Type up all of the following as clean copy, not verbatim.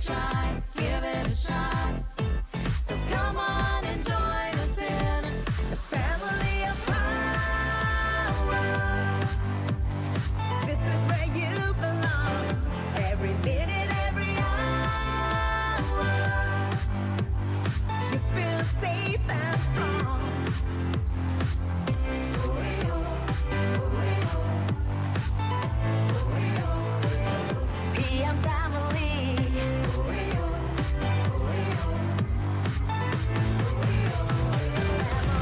try, give it a shot. So come on and join us in the family of power. This is where you belong. Every minute, every hour. You feel safe and strong. PM family.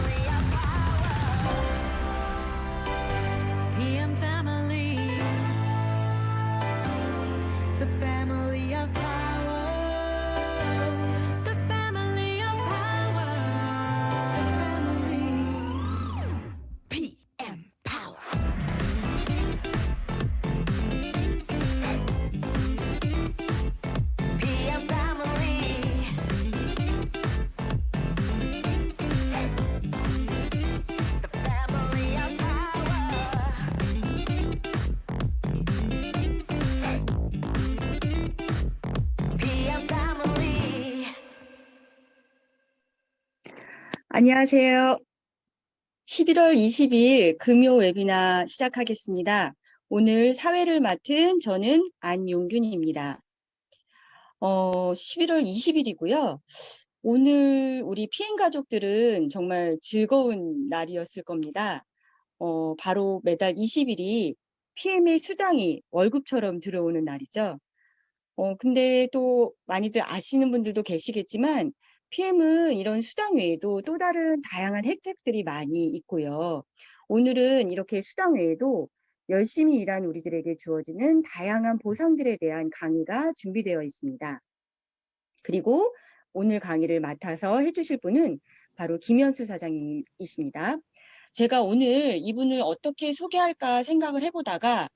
Family of power. PM family. The family of power. The family of power. The family. PM power. PM family. The family of power. PM family. 안녕하세요. 11월 20일 금요 웨비나 시작하겠습니다. 오늘 사회를 맡은 저는 안용균입니다. 11월 20일이고요. 오늘 우리 PM 가족들은 정말 즐거운 날이었을 겁니다. 바로 매달 20일이 PM의 수당이 월급처럼 들어오는 날이죠. 근데 또 많이들 아시는 분들도 계시겠지만 PM은 이런 수당 외에도 또 다른 다양한 혜택들이 많이 있고요. 오늘은 이렇게 수당 외에도 열심히 일한 우리들에게 주어지는 다양한 보상들에 대한 강의가 준비되어 있습니다. 그리고 오늘 강의를 맡아서 해주실 분은 바로 김현수 사장님이십니다. 제가 오늘 이분을 어떻게 소개할까 생각을 해보다가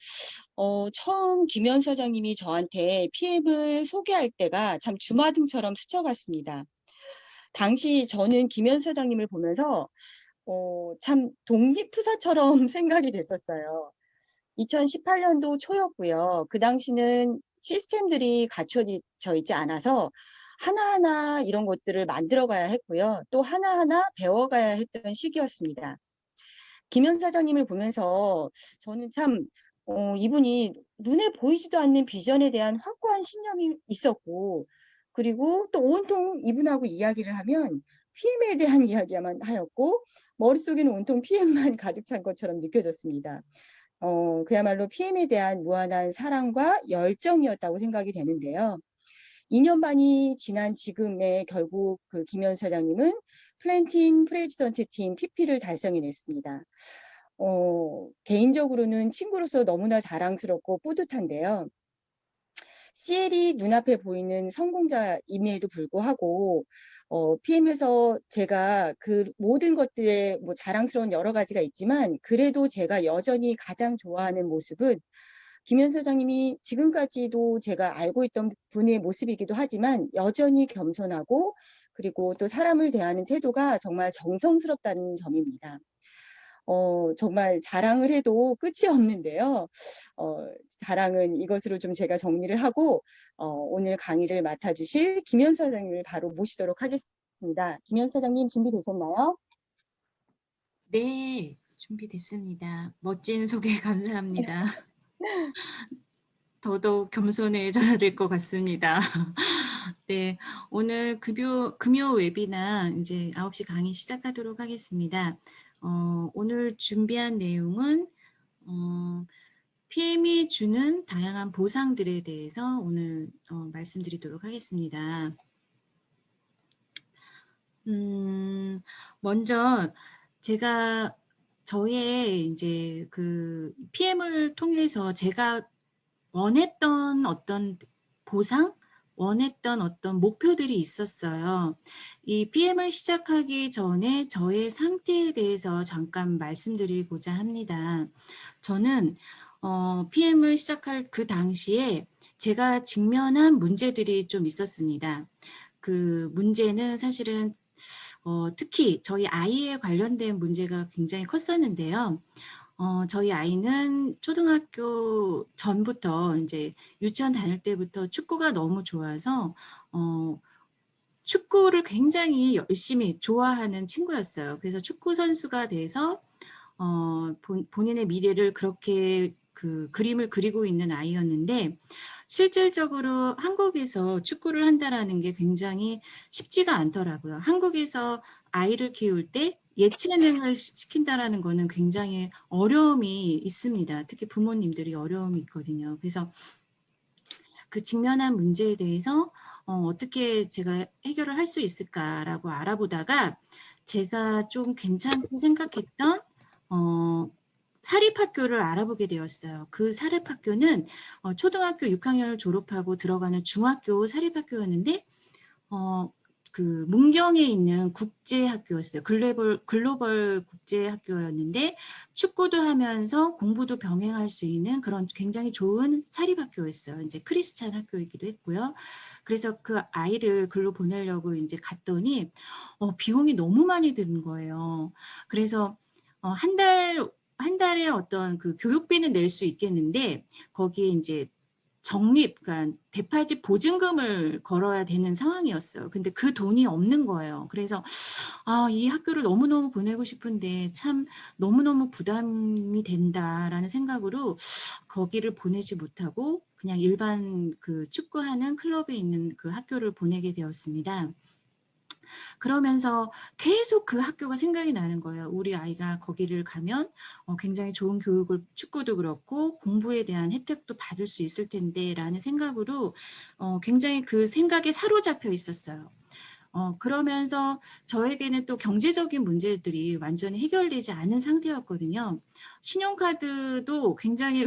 처음 김현수 사장님이 저한테 PM을 소개할 때가 참 주마등처럼 스쳐갔습니다. 당시 저는 김현수 사장님을 보면서 참 독립투사처럼 생각이 됐었어요. 2018년도 초였고요. 그 당시는 시스템들이 갖춰져 있지 않아서 하나하나 이런 것들을 만들어가야 했고요. 또 하나하나 배워가야 했던 시기였습니다. 김현 사장님을 보면서 저는 참 이분이 눈에 보이지도 않는 비전에 대한 확고한 신념이 있었고, 그리고 또 온통 이분하고 이야기를 하면 PM에 대한 이야기만 하였고 머릿속에는 온통 PM만 가득 찬 것처럼 느껴졌습니다. 그야말로 PM에 대한 무한한 사랑과 열정이었다고 생각이 되는데요. 2년 반이 지난 지금에 결국 그 김현 사장님은 플랜틴 프레지던트 팀 PP를 달성해냈습니다. 개인적으로는 친구로서 너무나 자랑스럽고 뿌듯한데요. CL이 눈앞에 보이는 성공자임에도 불구하고 PM에서 제가 그 모든 것들에 뭐 자랑스러운 여러 가지가 있지만 그래도 제가 여전히 가장 좋아하는 모습은 김현 사장님이 지금까지도 제가 알고 있던 분의 모습이기도 하지만 여전히 겸손하고 그리고 또 사람을 대하는 태도가 정말 정성스럽다는 점입니다. 정말 자랑을 해도 끝이 없는데요. 자랑은 이것으로 좀 제가 정리를 하고 오늘 강의를 맡아주실 김현 사장님을 바로 모시도록 하겠습니다. 김현 사장님 준비되셨나요? 네, 준비됐습니다. 멋진 소개 감사합니다. 더더욱 겸손해져야 될 것 같습니다. 네, 오늘 금요 웨비나 이제 9시 강의 시작하도록 하겠습니다. 오늘 준비한 내용은 PM이 주는 다양한 보상들에 대해서 오늘 말씀드리도록 하겠습니다. 먼저 제가 저의 이제 그 PM을 통해서 제가 원했던 어떤 보상, 원했던 어떤 목표들이 있었어요. 이 PM을 시작하기 전에 저의 상태에 대해서 잠깐 말씀드리고자 합니다. 저는 PM을 시작할 그 당시에 제가 직면한 문제들이 좀 있었습니다. 그 문제는 사실은 특히 저희 아이에 관련된 문제가 굉장히 컸었는데요. 저희 아이는 초등학교 전부터 이제 유치원 다닐 때부터 축구가 너무 좋아서 축구를 굉장히 열심히 좋아하는 친구였어요. 그래서 축구 선수가 돼서 본인의 미래를 그렇게 그 그림을 그리고 있는 아이였는데, 실질적으로 한국에서 축구를 한다라는 게 굉장히 쉽지가 않더라고요. 한국에서 아이를 키울 때 예체능을 시킨다라는 거는 굉장히 어려움이 있습니다. 특히 부모님들이 어려움이 있거든요. 그래서 그 직면한 문제에 대해서 어떻게 제가 해결을 할 수 있을까라고 알아보다가 제가 좀 괜찮게 생각했던 사립학교를 알아보게 되었어요. 그 사립학교는 초등학교 6학년을 졸업하고 들어가는 중학교 사립학교였는데 그 문경에 있는 국제학교였어요. 글로벌 국제학교였는데 축구도 하면서 공부도 병행할 수 있는 그런 굉장히 좋은 사립학교였어요. 이제 크리스찬 학교이기도 했고요. 그래서 그 아이를 글로 보내려고 이제 갔더니 비용이 너무 많이 드는 거예요. 그래서 한 달에 어떤 그 교육비는 낼 수 있겠는데 거기에 이제 그러니까 대파집 보증금을 걸어야 되는 상황이었어요. 근데 그 돈이 없는 거예요. 그래서 이 학교를 너무너무 보내고 싶은데 참 너무너무 부담이 된다라는 생각으로 거기를 보내지 못하고 그냥 일반 그 축구하는 클럽에 있는 그 학교를 보내게 되었습니다. 그러면서 계속 그 학교가 생각이 나는 거예요. 우리 아이가 거기를 가면 굉장히 좋은 교육을, 축구도 그렇고 공부에 대한 혜택도 받을 수 있을 텐데라는 생각으로 굉장히 그 생각에 사로잡혀 있었어요. 그러면서 저에게는 또 경제적인 문제들이 완전히 해결되지 않은 상태였거든요. 신용카드도 굉장히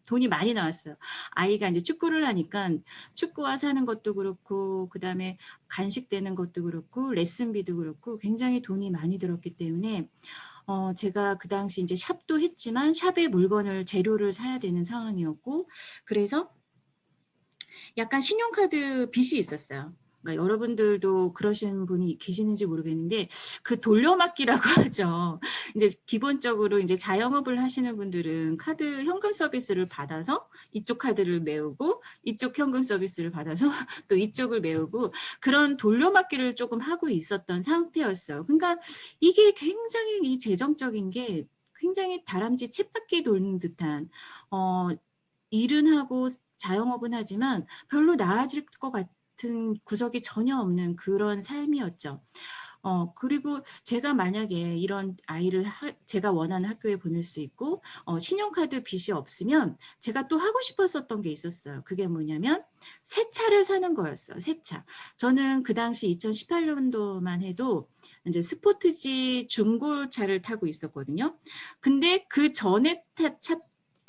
돈이 많이 나왔어요. 아이가 이제 축구를 하니까 축구화 사는 것도 그렇고, 그 다음에 간식 되는 것도 그렇고, 레슨비도 그렇고, 굉장히 돈이 많이 들었기 때문에, 제가 그 당시 이제 샵도 했지만, 샵에 물건을, 재료를 사야 되는 상황이었고, 그래서 약간 신용카드 빚이 있었어요. 그러니까 여러분들도 그러신 분이 계시는지 모르겠는데 그 돌려막기라고 하죠. 이제 기본적으로 이제 자영업을 하시는 분들은 카드 현금 서비스를 받아서 이쪽 카드를 메우고 이쪽 현금 서비스를 받아서 또 이쪽을 메우고 그런 돌려막기를 조금 하고 있었던 상태였어요. 그러니까 이게 굉장히 이 재정적인 게 굉장히 다람쥐 쳇바퀴 도는 듯한 일은 하고 자영업은 하지만 별로 나아질 것 같은 구석이 전혀 없는 그런 삶이었죠. 그리고 제가 만약에 이런 아이를 제가 원하는 학교에 보낼 수 있고 신용카드 빚이 없으면 제가 또 하고 싶었었던 게 있었어요. 그게 뭐냐면 새 차를 사는 거였어요. 새 차. 저는 그 당시 2018년도만 해도 이제 스포츠지 중고차를 타고 있었거든요. 근데 그 전에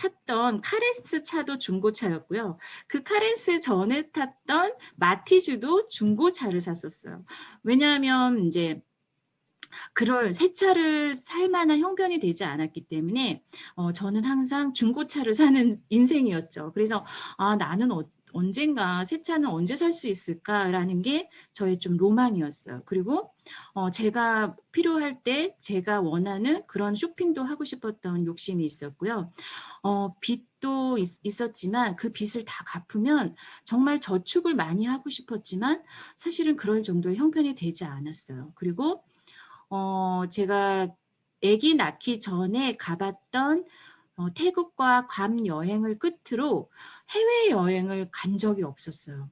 탔던 카렌스 차도 중고차였고요. 그 카렌스 전에 탔던 마티즈도 중고차를 샀었어요. 왜냐하면 이제 그럴 새 차를 살 만한 형편이 되지 않았기 때문에 저는 항상 중고차를 사는 인생이었죠. 그래서 나는 언젠가 새 차는 언제 살 수 있을까라는 게 저의 좀 로망이었어요. 그리고 제가 필요할 때 제가 원하는 그런 쇼핑도 하고 싶었던 욕심이 있었고요. 빚도 있었지만 그 빚을 다 갚으면 정말 저축을 많이 하고 싶었지만 사실은 그럴 정도의 형편이 되지 않았어요. 그리고 제가 아기 낳기 전에 가봤던 태국과 괌 여행을 끝으로 해외여행을 간 적이 없었어요.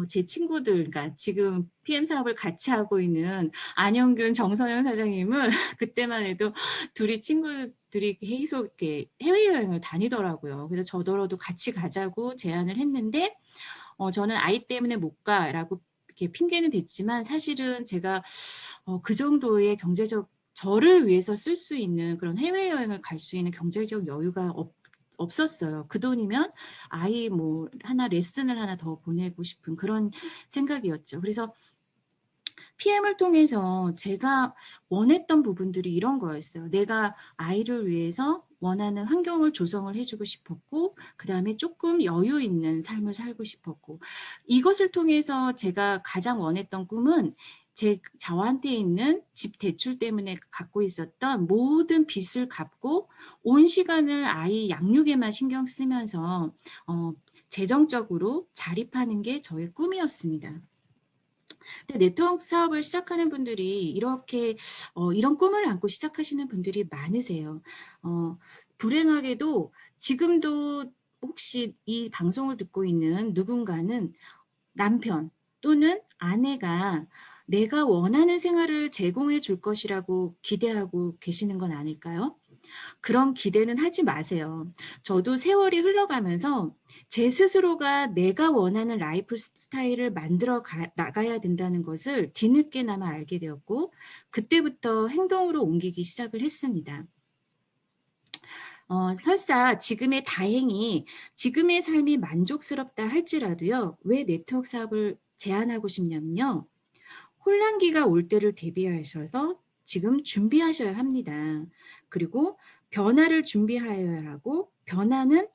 제 친구들, 그러니까 지금 PM 사업을 같이 하고 있는 안영균, 정선영 사장님은 그때만 해도 친구들이 계속 이렇게 해외여행을 다니더라고요. 그래서 저더러도 같이 가자고 제안을 했는데, 저는 아이 때문에 못 가라고 이렇게 핑계는 댔지만 사실은 제가 그 정도의 저를 위해서 쓸 수 있는 그런 해외여행을 갈 수 있는 경제적 여유가 없었어요. 그 돈이면 아이 레슨을 하나 더 보내고 싶은 그런 생각이었죠. 그래서 PM을 통해서 제가 원했던 부분들이 이런 거였어요. 내가 아이를 위해서 원하는 환경을 조성을 해주고 싶었고, 그 다음에 조금 여유 있는 삶을 살고 싶었고, 이것을 통해서 제가 가장 원했던 꿈은 저한테 있는 집 대출 때문에 갖고 있었던 모든 빚을 갚고 온 시간을 아이 양육에만 신경 쓰면서 재정적으로 자립하는 게 저의 꿈이었습니다. 근데 네트워크 사업을 시작하는 분들이 이렇게 이런 꿈을 안고 시작하시는 분들이 많으세요. 불행하게도 지금도 혹시 이 방송을 듣고 있는 누군가는 남편 또는 아내가 내가 원하는 생활을 제공해 줄 것이라고 기대하고 계시는 건 아닐까요? 그런 기대는 하지 마세요. 저도 세월이 흘러가면서 제 스스로가 내가 원하는 라이프 스타일을 만들어 나가야 된다는 것을 뒤늦게나마 알게 되었고 그때부터 행동으로 옮기기 시작을 했습니다. 설사 다행히 지금의 삶이 만족스럽다 할지라도요. 왜 네트워크 사업을 제안하고 싶냐면요. 혼란기가 올 때를 대비하셔서 지금 준비하셔야 합니다. 그리고 변화를 준비하여야 하고 변화는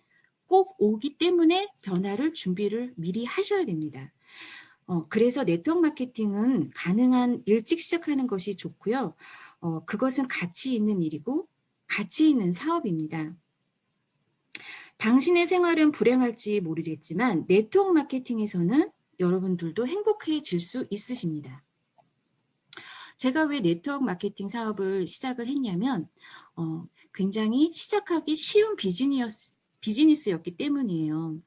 꼭 오기 때문에 변화를 준비를 미리 하셔야 됩니다. 그래서 네트워크 마케팅은 가능한 일찍 시작하는 것이 좋고요. 그것은 가치 있는 일이고 가치 있는 사업입니다. 당신의 생활은 불행할지 모르겠지만 네트워크 마케팅에서는 여러분들도 행복해질 수 있으십니다. 제가 왜 네트워크 마케팅 사업을 시작을 했냐면 굉장히 시작하기 쉬운 비즈니스였기 때문이에요.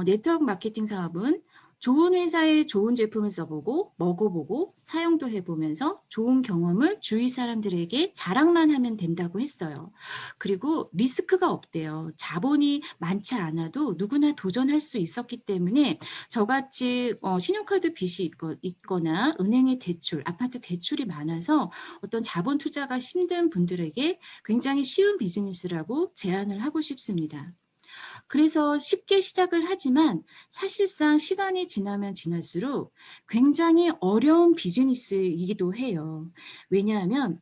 네트워크 마케팅 사업은 좋은 회사에 좋은 제품을 써보고 먹어보고 사용도 해보면서 좋은 경험을 주위 사람들에게 자랑만 하면 된다고 했어요. 그리고 리스크가 없대요. 자본이 많지 않아도 누구나 도전할 수 있었기 때문에 저같이 신용카드 빚이 있거나 은행의 대출, 아파트 대출이 많아서 어떤 자본 투자가 힘든 분들에게 굉장히 쉬운 비즈니스라고 제안을 하고 싶습니다. 그래서 쉽게 시작을 하지만 사실상 시간이 지나면 지날수록 굉장히 어려운 비즈니스이기도 해요. 왜냐하면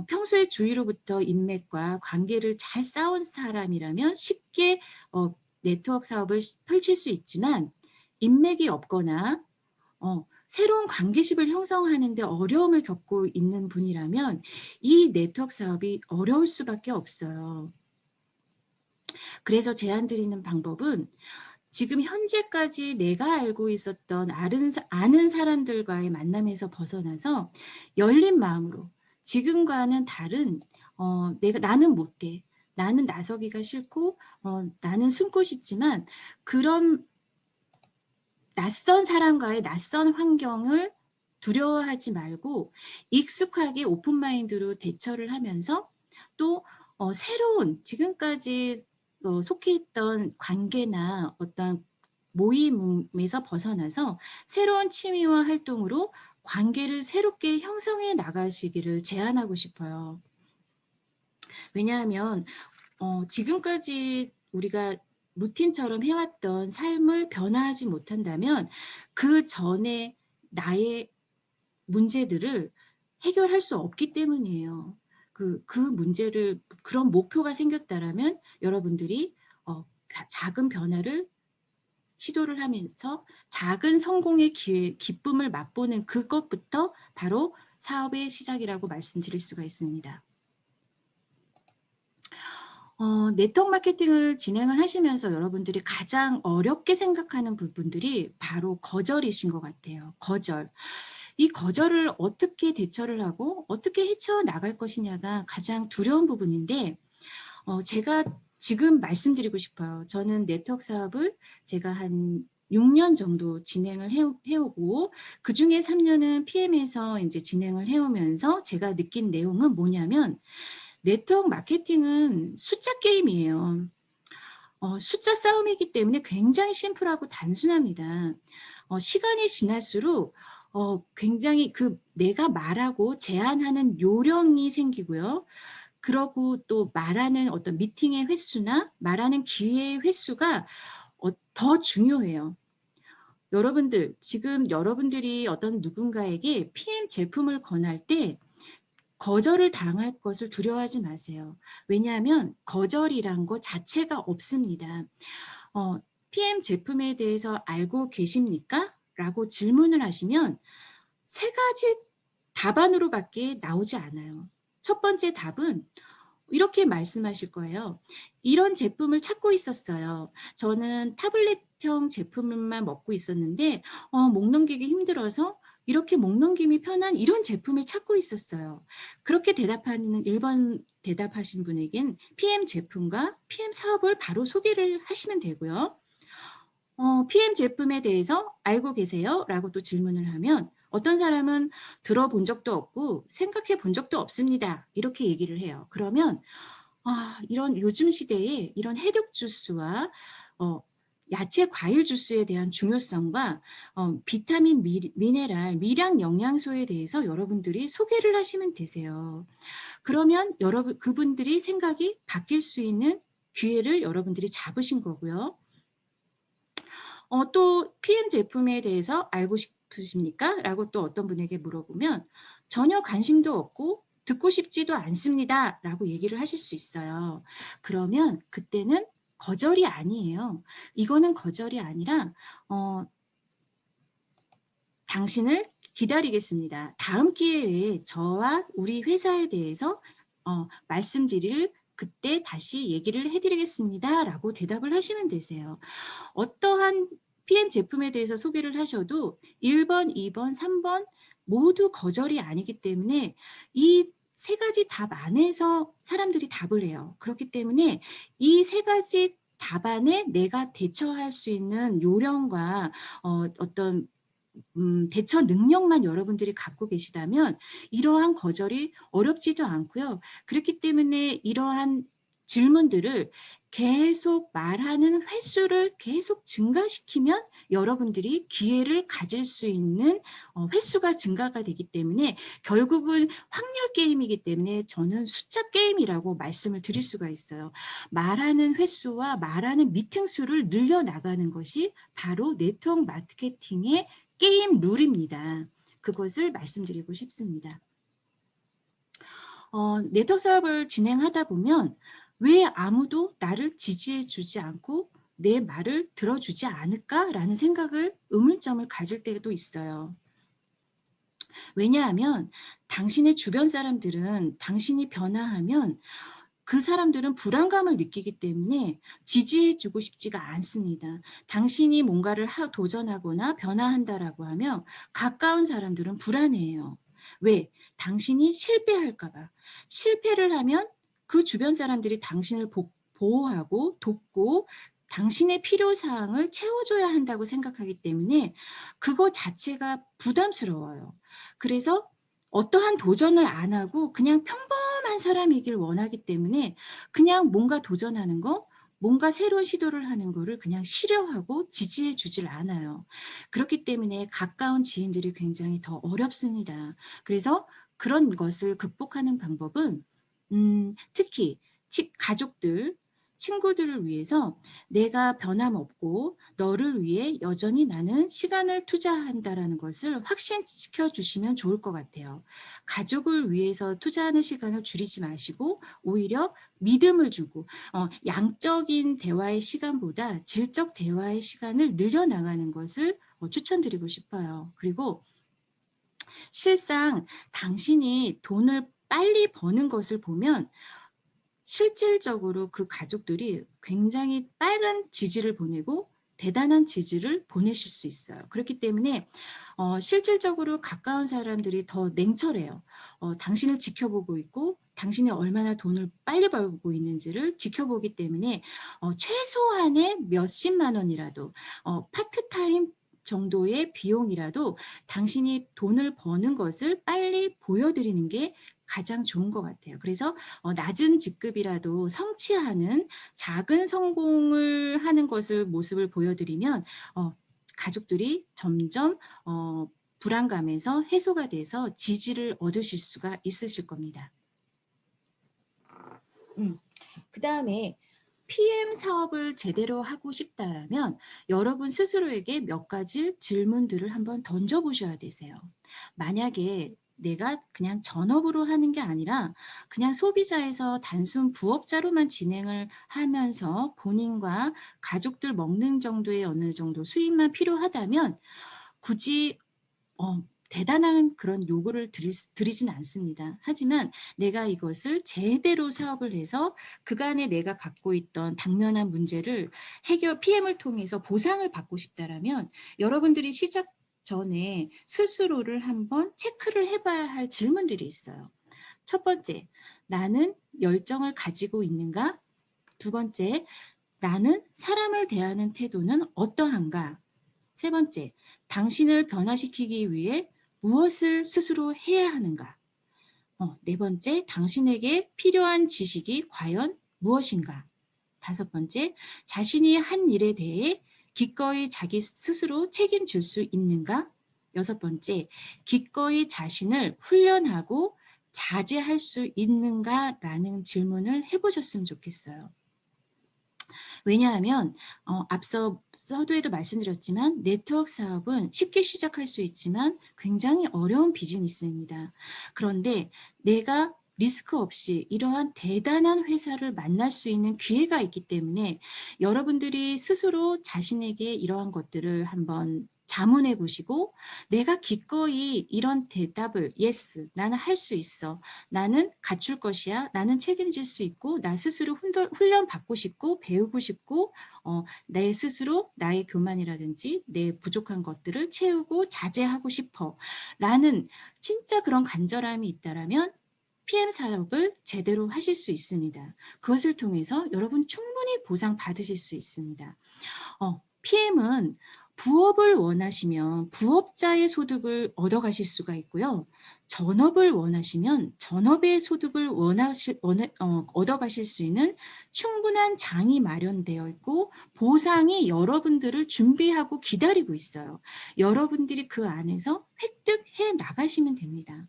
평소에 주위로부터 인맥과 관계를 잘 쌓은 사람이라면 쉽게 네트워크 사업을 펼칠 수 있지만 인맥이 없거나 새로운 관계십을 형성하는 데 어려움을 겪고 있는 분이라면 이 네트워크 사업이 어려울 수밖에 없어요. 그래서 제안드리는 방법은 지금 현재까지 내가 알고 있었던 아는 사람들과의 만남에서 벗어나서 열린 마음으로 지금과는 다른 나는 못돼. 나는 나서기가 싫고 나는 숨고 싶지만 그런 낯선 사람과의 낯선 환경을 두려워하지 말고 익숙하게 오픈마인드로 대처를 하면서 또 새로운 지금까지 속해 있던 관계나 어떤 모임에서 벗어나서 새로운 취미와 활동으로 관계를 새롭게 형성해 나가시기를 제안하고 싶어요. 왜냐하면 지금까지 우리가 루틴처럼 해왔던 삶을 변화하지 못한다면 그 전에 나의 문제들을 해결할 수 없기 때문이에요. 그 문제를 그런 목표가 생겼다라면 여러분들이 작은 변화를 시도를 하면서 작은 성공의 기쁨을 맛보는 그것부터 바로 사업의 시작이라고 말씀드릴 수가 있습니다. 네트워크 마케팅을 진행을 하시면서 여러분들이 가장 어렵게 생각하는 부분들이 바로 거절이신 것 같아요. 거절. 이 거절을 어떻게 대처를 하고 어떻게 헤쳐나갈 것이냐가 가장 두려운 부분인데 제가 지금 말씀드리고 싶어요. 저는 네트워크 사업을 제가 한 6년 정도 진행을 해오고 그중에 3년은 PM에서 이제 진행을 해오면서 제가 느낀 내용은 뭐냐면 네트워크 마케팅은 숫자 게임이에요. 숫자 싸움이기 때문에 굉장히 심플하고 단순합니다. 시간이 지날수록 굉장히 내가 말하고 제안하는 요령이 생기고요. 그러고 또 말하는 어떤 미팅의 횟수나 말하는 기회의 횟수가 더 중요해요. 여러분들, 지금 여러분들이 어떤 누군가에게 PM 제품을 권할 때 거절을 당할 것을 두려워하지 마세요. 왜냐하면 거절이란 것 자체가 없습니다. PM 제품에 대해서 알고 계십니까? 라고 질문을 하시면 세 가지 답안으로밖에 나오지 않아요. 첫 번째 답은 이렇게 말씀하실 거예요. 이런 제품을 찾고 있었어요. 저는 타블렛형 제품만 먹고 있었는데 목 넘기기 힘들어서 이렇게 목 넘김이 편한 이런 제품을 찾고 있었어요. 그렇게 대답하는 1번 대답하신 분에겐 PM 제품과 PM 사업을 바로 소개를 하시면 되고요. PM 제품에 대해서 알고 계세요? 라고 또 질문을 하면 어떤 사람은 들어본 적도 없고 생각해 본 적도 없습니다. 이렇게 얘기를 해요. 그러면 이런 요즘 시대에 이런 해독 주스와 야채 과일 주스에 대한 중요성과 비타민, 미네랄, 미량 영양소에 대해서 여러분들이 소개를 하시면 되세요. 그러면 그분들이 생각이 바뀔 수 있는 기회를 여러분들이 잡으신 거고요. 또 PM 제품에 대해서 알고 싶으십니까? 라고 또 어떤 분에게 물어보면 전혀 관심도 없고 듣고 싶지도 않습니다. 라고 얘기를 하실 수 있어요. 그러면 그때는 거절이 아니에요. 이거는 거절이 아니라 당신을 기다리겠습니다. 다음 기회에 저와 우리 회사에 대해서 말씀드릴 그때 다시 얘기를 해드리겠습니다. 라고 대답을 하시면 되세요. 어떠한 PM 제품에 대해서 소개를 하셔도 1번, 2번, 3번 모두 거절이 아니기 때문에 이 세 가지 답 안에서 사람들이 답을 해요. 그렇기 때문에 이 세 가지 답안에 내가 대처할 수 있는 요령과 어떤 대처 능력만 여러분들이 갖고 계시다면 이러한 거절이 어렵지도 않고요. 그렇기 때문에 이러한 질문들을 계속 말하는 횟수를 계속 증가시키면 여러분들이 기회를 가질 수 있는 횟수가 증가가 되기 때문에 결국은 확률 게임이기 때문에 저는 숫자 게임이라고 말씀을 드릴 수가 있어요. 말하는 횟수와 말하는 미팅 수를 늘려나가는 것이 바로 네트워크 마케팅의 게임 룰입니다. 그것을 말씀드리고 싶습니다. 네트워크 사업을 진행하다 보면 왜 아무도 나를 지지해 주지 않고 내 말을 들어주지 않을까라는 생각을 의문점을 가질 때도 있어요. 왜냐하면 당신의 주변 사람들은 당신이 변화하면 그 사람들은 불안감을 느끼기 때문에 지지해 주고 싶지가 않습니다. 당신이 뭔가를 도전하거나 변화한다라고 하면 가까운 사람들은 불안해해요. 왜? 당신이 실패할까 봐. 실패를 하면 그 주변 사람들이 당신을 보호하고 돕고 당신의 필요사항을 채워줘야 한다고 생각하기 때문에 그거 자체가 부담스러워요. 그래서 어떠한 도전을 안 하고 그냥 평범한 사람이길 원하기 때문에 그냥 뭔가 도전하는 거, 뭔가 새로운 시도를 하는 거를 그냥 싫어하고 지지해 주질 않아요. 그렇기 때문에 가까운 지인들이 굉장히 더 어렵습니다. 그래서 그런 것을 극복하는 방법은 특히 가족들, 친구들을 위해서 내가 변함없고 너를 위해 여전히 나는 시간을 투자한다라는 것을 확신시켜 주시면 좋을 것 같아요. 가족을 위해서 투자하는 시간을 줄이지 마시고 오히려 믿음을 주고 양적인 대화의 시간보다 질적 대화의 시간을 늘려나가는 것을 추천드리고 싶어요. 그리고 실상 당신이 돈을 빨리 버는 것을 보면 실질적으로 그 가족들이 굉장히 빠른 지지를 보내고 대단한 지지를 보내실 수 있어요. 그렇기 때문에 실질적으로 가까운 사람들이 더 냉철해요. 당신을 지켜보고 있고 당신이 얼마나 돈을 빨리 벌고 있는지를 지켜보기 때문에 최소한의 몇십만 원이라도 파트타임 정도의 비용이라도 당신이 돈을 버는 것을 빨리 보여드리는 게 가장 좋은 것 같아요. 그래서 낮은 직급이라도 성취하는 작은 성공을 하는 것을 모습을 보여드리면 가족들이 점점 불안감에서 해소가 돼서 지지를 얻으실 수가 있으실 겁니다. 그 다음에 PM 사업을 제대로 하고 싶다라면 여러분 스스로에게 몇 가지 질문들을 한번 던져보셔야 되세요. 만약에 내가 그냥 전업으로 하는 게 아니라 그냥 소비자에서 단순 부업자로만 진행을 하면서 본인과 가족들 먹는 정도의 어느 정도 수입만 필요하다면 굳이 대단한 그런 요구를 드리진 않습니다. 하지만 내가 이것을 제대로 사업을 해서 그간에 내가 갖고 있던 당면한 문제를 PM을 통해서 보상을 받고 싶다라면 여러분들이 시작 전에 스스로를 한번 체크를 해봐야 할 질문들이 있어요. 첫 번째, 나는 열정을 가지고 있는가? 두 번째, 나는 사람을 대하는 태도는 어떠한가? 세 번째, 당신을 변화시키기 위해 무엇을 스스로 해야 하는가? 네 번째, 당신에게 필요한 지식이 과연 무엇인가? 다섯 번째, 자신이 한 일에 대해 기꺼이 자기 스스로 책임질 수 있는가? 여섯 번째, 기꺼이 자신을 훈련하고 자제할 수 있는가라는 질문을 해보셨으면 좋겠어요. 왜냐하면 앞서 서두에도 말씀드렸지만 네트워크 사업은 쉽게 시작할 수 있지만 굉장히 어려운 비즈니스입니다. 그런데 내가 리스크 없이 이러한 대단한 회사를 만날 수 있는 기회가 있기 때문에 여러분들이 스스로 자신에게 이러한 것들을 한번 자문해 보시고 내가 기꺼이 이런 대답을 yes, 나는 할 수 있어. 나는 갖출 것이야. 나는 책임질 수 있고 나 스스로 훈련 받고 싶고 배우고 싶고 내 스스로 나의 교만이라든지 내 부족한 것들을 채우고 자제하고 싶어. 라는 진짜 그런 간절함이 있다라면 PM 사업을 제대로 하실 수 있습니다. 그것을 통해서 여러분 충분히 보상 받으실 수 있습니다. PM은 부업을 원하시면 부업자의 소득을 얻어가실 수가 있고요. 전업을 원하시면 전업의 소득을 얻어가실 수 있는 충분한 장이 마련되어 있고 보상이 여러분들을 준비하고 기다리고 있어요. 여러분들이 그 안에서 획득해 나가시면 됩니다.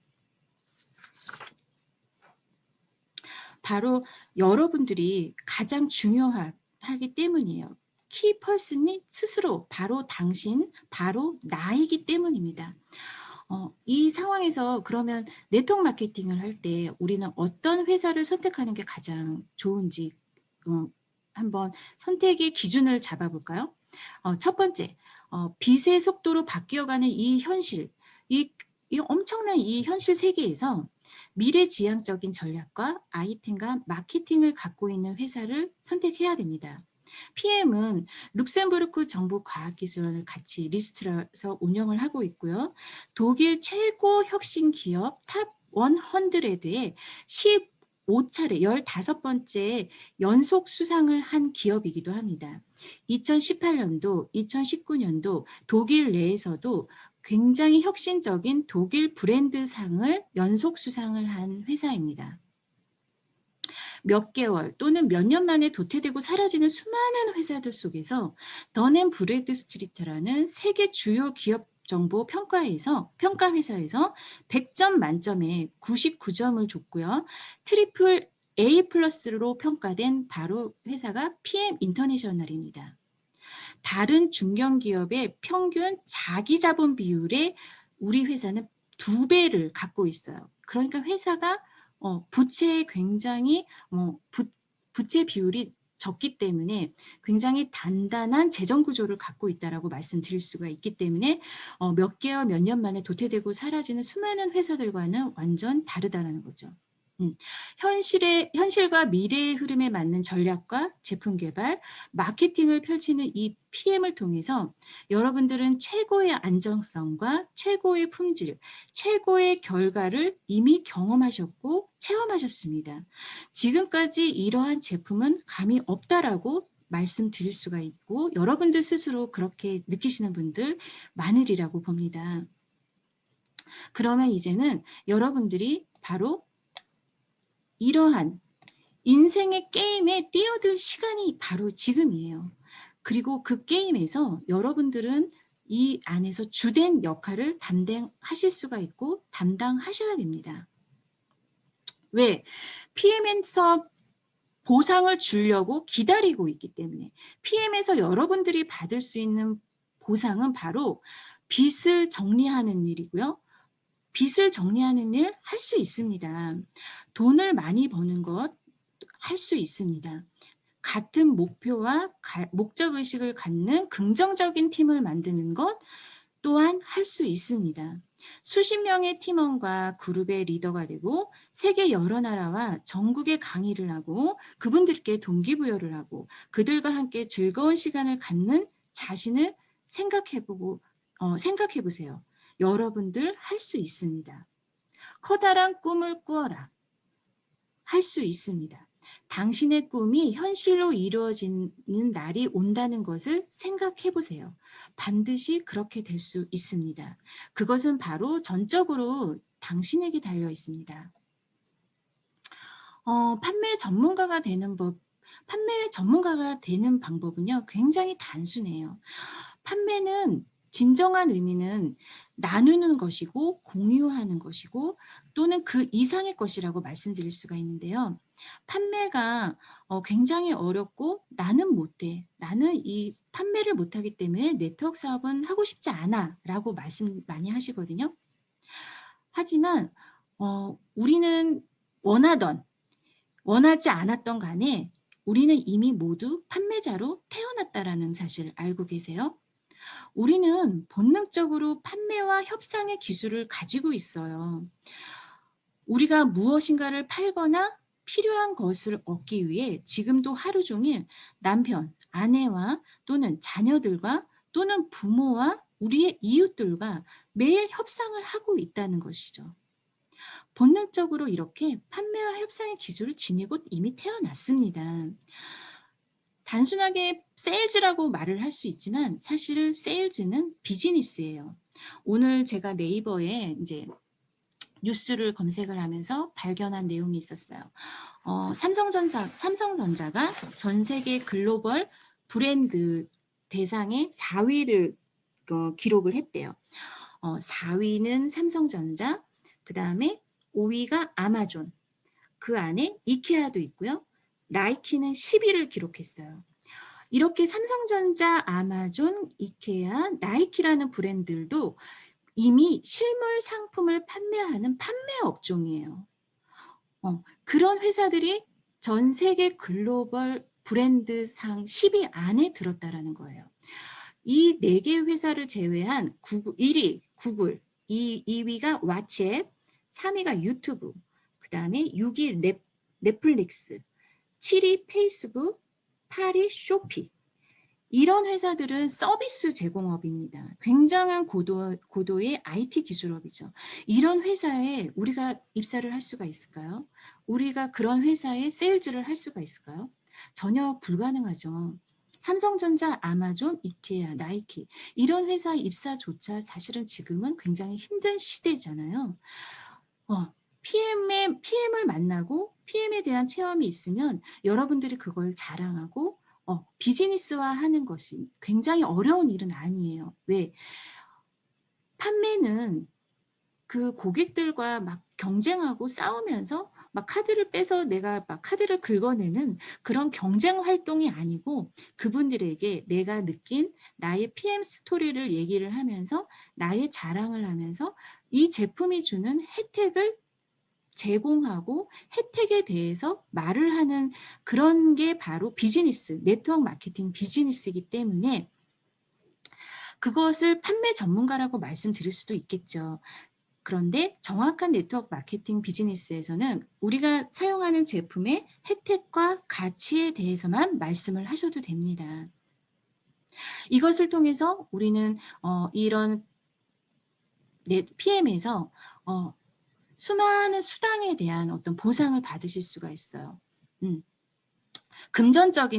바로 여러분들이 가장 중요하기 때문이에요. 키퍼슨이 스스로 바로 당신, 바로 나이기 때문입니다. 이 상황에서 그러면 네트워크 마케팅을 할 때 우리는 어떤 회사를 선택하는 게 가장 좋은지 한번 선택의 기준을 잡아볼까요? 첫 번째, 빛의 속도로 바뀌어가는 이 현실, 이 엄청난 이 현실 세계에서 미래지향적인 전략과 아이템과 마케팅을 갖고 있는 회사를 선택해야 됩니다. PM은 룩셈부르크 정보과학기술원을 같이 리스트라서 운영을 하고 있고요. 독일 최고 혁신 기업 탑 100에 15차례 15번째 연속 수상을 한 기업이기도 합니다. 2018년도, 2019년도 독일 내에서도 굉장히 혁신적인 독일 브랜드상을 연속 수상을 한 회사입니다. 몇 개월 또는 몇 년 만에 도태되고 사라지는 수많은 회사들 속에서 던앤브래드스트리트라는 세계 주요 기업 정보 평가회사에서 100점 만점에 99점을 줬고요. 트리플 A 플러스로 평가된 바로 회사가 PM 인터내셔널입니다. 다른 중견기업의 평균 자기자본 비율에 우리 회사는 2배를 갖고 있어요. 그러니까 회사가 부채에 굉장히 부채 비율이 적기 때문에 굉장히 단단한 재정 구조를 갖고 있다라고 말씀드릴 수가 있기 때문에 몇 개월, 몇 년 만에 도태되고 사라지는 수많은 회사들과는 완전 다르다는 거죠. 현실과 미래의 흐름에 맞는 전략과 제품 개발, 마케팅을 펼치는 이 PM을 통해서 여러분들은 최고의 안정성과 최고의 품질, 최고의 결과를 이미 경험하셨고 체험하셨습니다. 지금까지 이러한 제품은 감이 없다라고 말씀드릴 수가 있고 여러분들 스스로 그렇게 느끼시는 분들 많으리라고 봅니다. 그러면 이제는 여러분들이 바로 이러한 인생의 게임에 뛰어들 시간이 바로 지금이에요. 그리고 그 게임에서 여러분들은 이 안에서 주된 역할을 담당하실 수가 있고 담당하셔야 됩니다. 왜? PM에서 보상을 주려고 기다리고 있기 때문에 PM에서 여러분들이 받을 수 있는 보상은 바로 빚을 정리하는 일이고요. 빚을 정리하는 일 할 수 있습니다. 돈을 많이 버는 것 할 수 있습니다. 같은 목표와 목적의식을 갖는 긍정적인 팀을 만드는 것 또한 할 수 있습니다. 수십 명의 팀원과 그룹의 리더가 되고 세계 여러 나라와 전국에 강의를 하고 그분들께 동기부여를 하고 그들과 함께 즐거운 시간을 갖는 자신을 생각해 보세요. 여러분들 할 수 있습니다. 커다란 꿈을 꾸어라. 할 수 있습니다. 당신의 꿈이 현실로 이루어지는 날이 온다는 것을 생각해 보세요. 반드시 그렇게 될 수 있습니다. 그것은 바로 전적으로 당신에게 달려 있습니다. 판매 전문가가 되는 방법은요, 굉장히 단순해요. 판매는 진정한 의미는 나누는 것이고 공유하는 것이고 또는 그 이상의 것이라고 말씀드릴 수가 있는데요. 판매가 굉장히 어렵고 나는 못해. 나는 이 판매를 못하기 때문에 네트워크 사업은 하고 싶지 않아 라고 말씀 많이 하시거든요. 하지만 우리는 원하지 않았던 간에 우리는 이미 모두 판매자로 태어났다라는 사실을 알고 계세요? 우리는 본능적으로 판매와 협상의 기술을 가지고 있어요. 우리가 무엇인가를 팔거나 필요한 것을 얻기 위해 지금도 하루 종일 남편, 아내와 또는 자녀들과 또는 부모와 우리의 이웃들과 매일 협상을 하고 있다는 것이죠. 본능적으로 이렇게 판매와 협상의 기술을 지니고 이미 태어났습니다. 단순하게 세일즈라고 말을 할 수 있지만 사실 세일즈는 비즈니스예요. 오늘 제가 네이버에 이제 뉴스를 검색을 하면서 발견한 내용이 있었어요. 삼성전자가 전 세계 글로벌 브랜드 대상의 4위를 기록을 했대요. 4위는 삼성전자, 그 다음에 5위가 아마존, 그 안에 이케아도 있고요. 나이키는 10위를 기록했어요. 이렇게 삼성전자, 아마존, 이케아, 나이키라는 브랜드들도 이미 실물 상품을 판매하는 판매 업종이에요. 그런 회사들이 전 세계 글로벌 브랜드상 10위 안에 들었다라는 거예요. 이 4개의 회사를 제외한 1위 구글, 2위가 왓츠앱, 3위가 유튜브, 그 다음에 6위 넷플릭스, 7위 페이스북, 8위 쇼피. 이런 회사들은 서비스 제공업입니다. 굉장한 고도의 IT 기술업이죠. 이런 회사에 우리가 입사를 할 수가 있을까요? 우리가 그런 회사에 세일즈를 할 수가 있을까요? 전혀 불가능하죠. 삼성전자, 아마존, 이케아, 나이키 이런 회사 입사조차 사실은 지금은 굉장히 힘든 시대잖아요. PM을 만나고 PM에 대한 체험이 있으면 여러분들이 그걸 자랑하고 비즈니스화하는 것이 굉장히 어려운 일은 아니에요. 왜? 판매는 그 고객들과 막 경쟁하고 싸우면서 막 카드를 빼서 내가 막 카드를 긁어내는 그런 경쟁 활동이 아니고 그분들에게 내가 느낀 나의 PM 스토리를 얘기를 하면서 나의 자랑을 하면서 이 제품이 주는 혜택을 제공하고 혜택에 대해서 말을 하는 그런 게 바로 비즈니스, 네트워크 마케팅 비즈니스이기 때문에 그것을 판매 전문가라고 말씀드릴 수도 있겠죠. 그런데 정확한 네트워크 마케팅 비즈니스에서는 우리가 사용하는 제품의 혜택과 가치에 대해서만 말씀을 하셔도 됩니다. 이것을 통해서 우리는 이런 PM에서 수많은 수당에 대한 어떤 보상을 받으실 수가 있어요.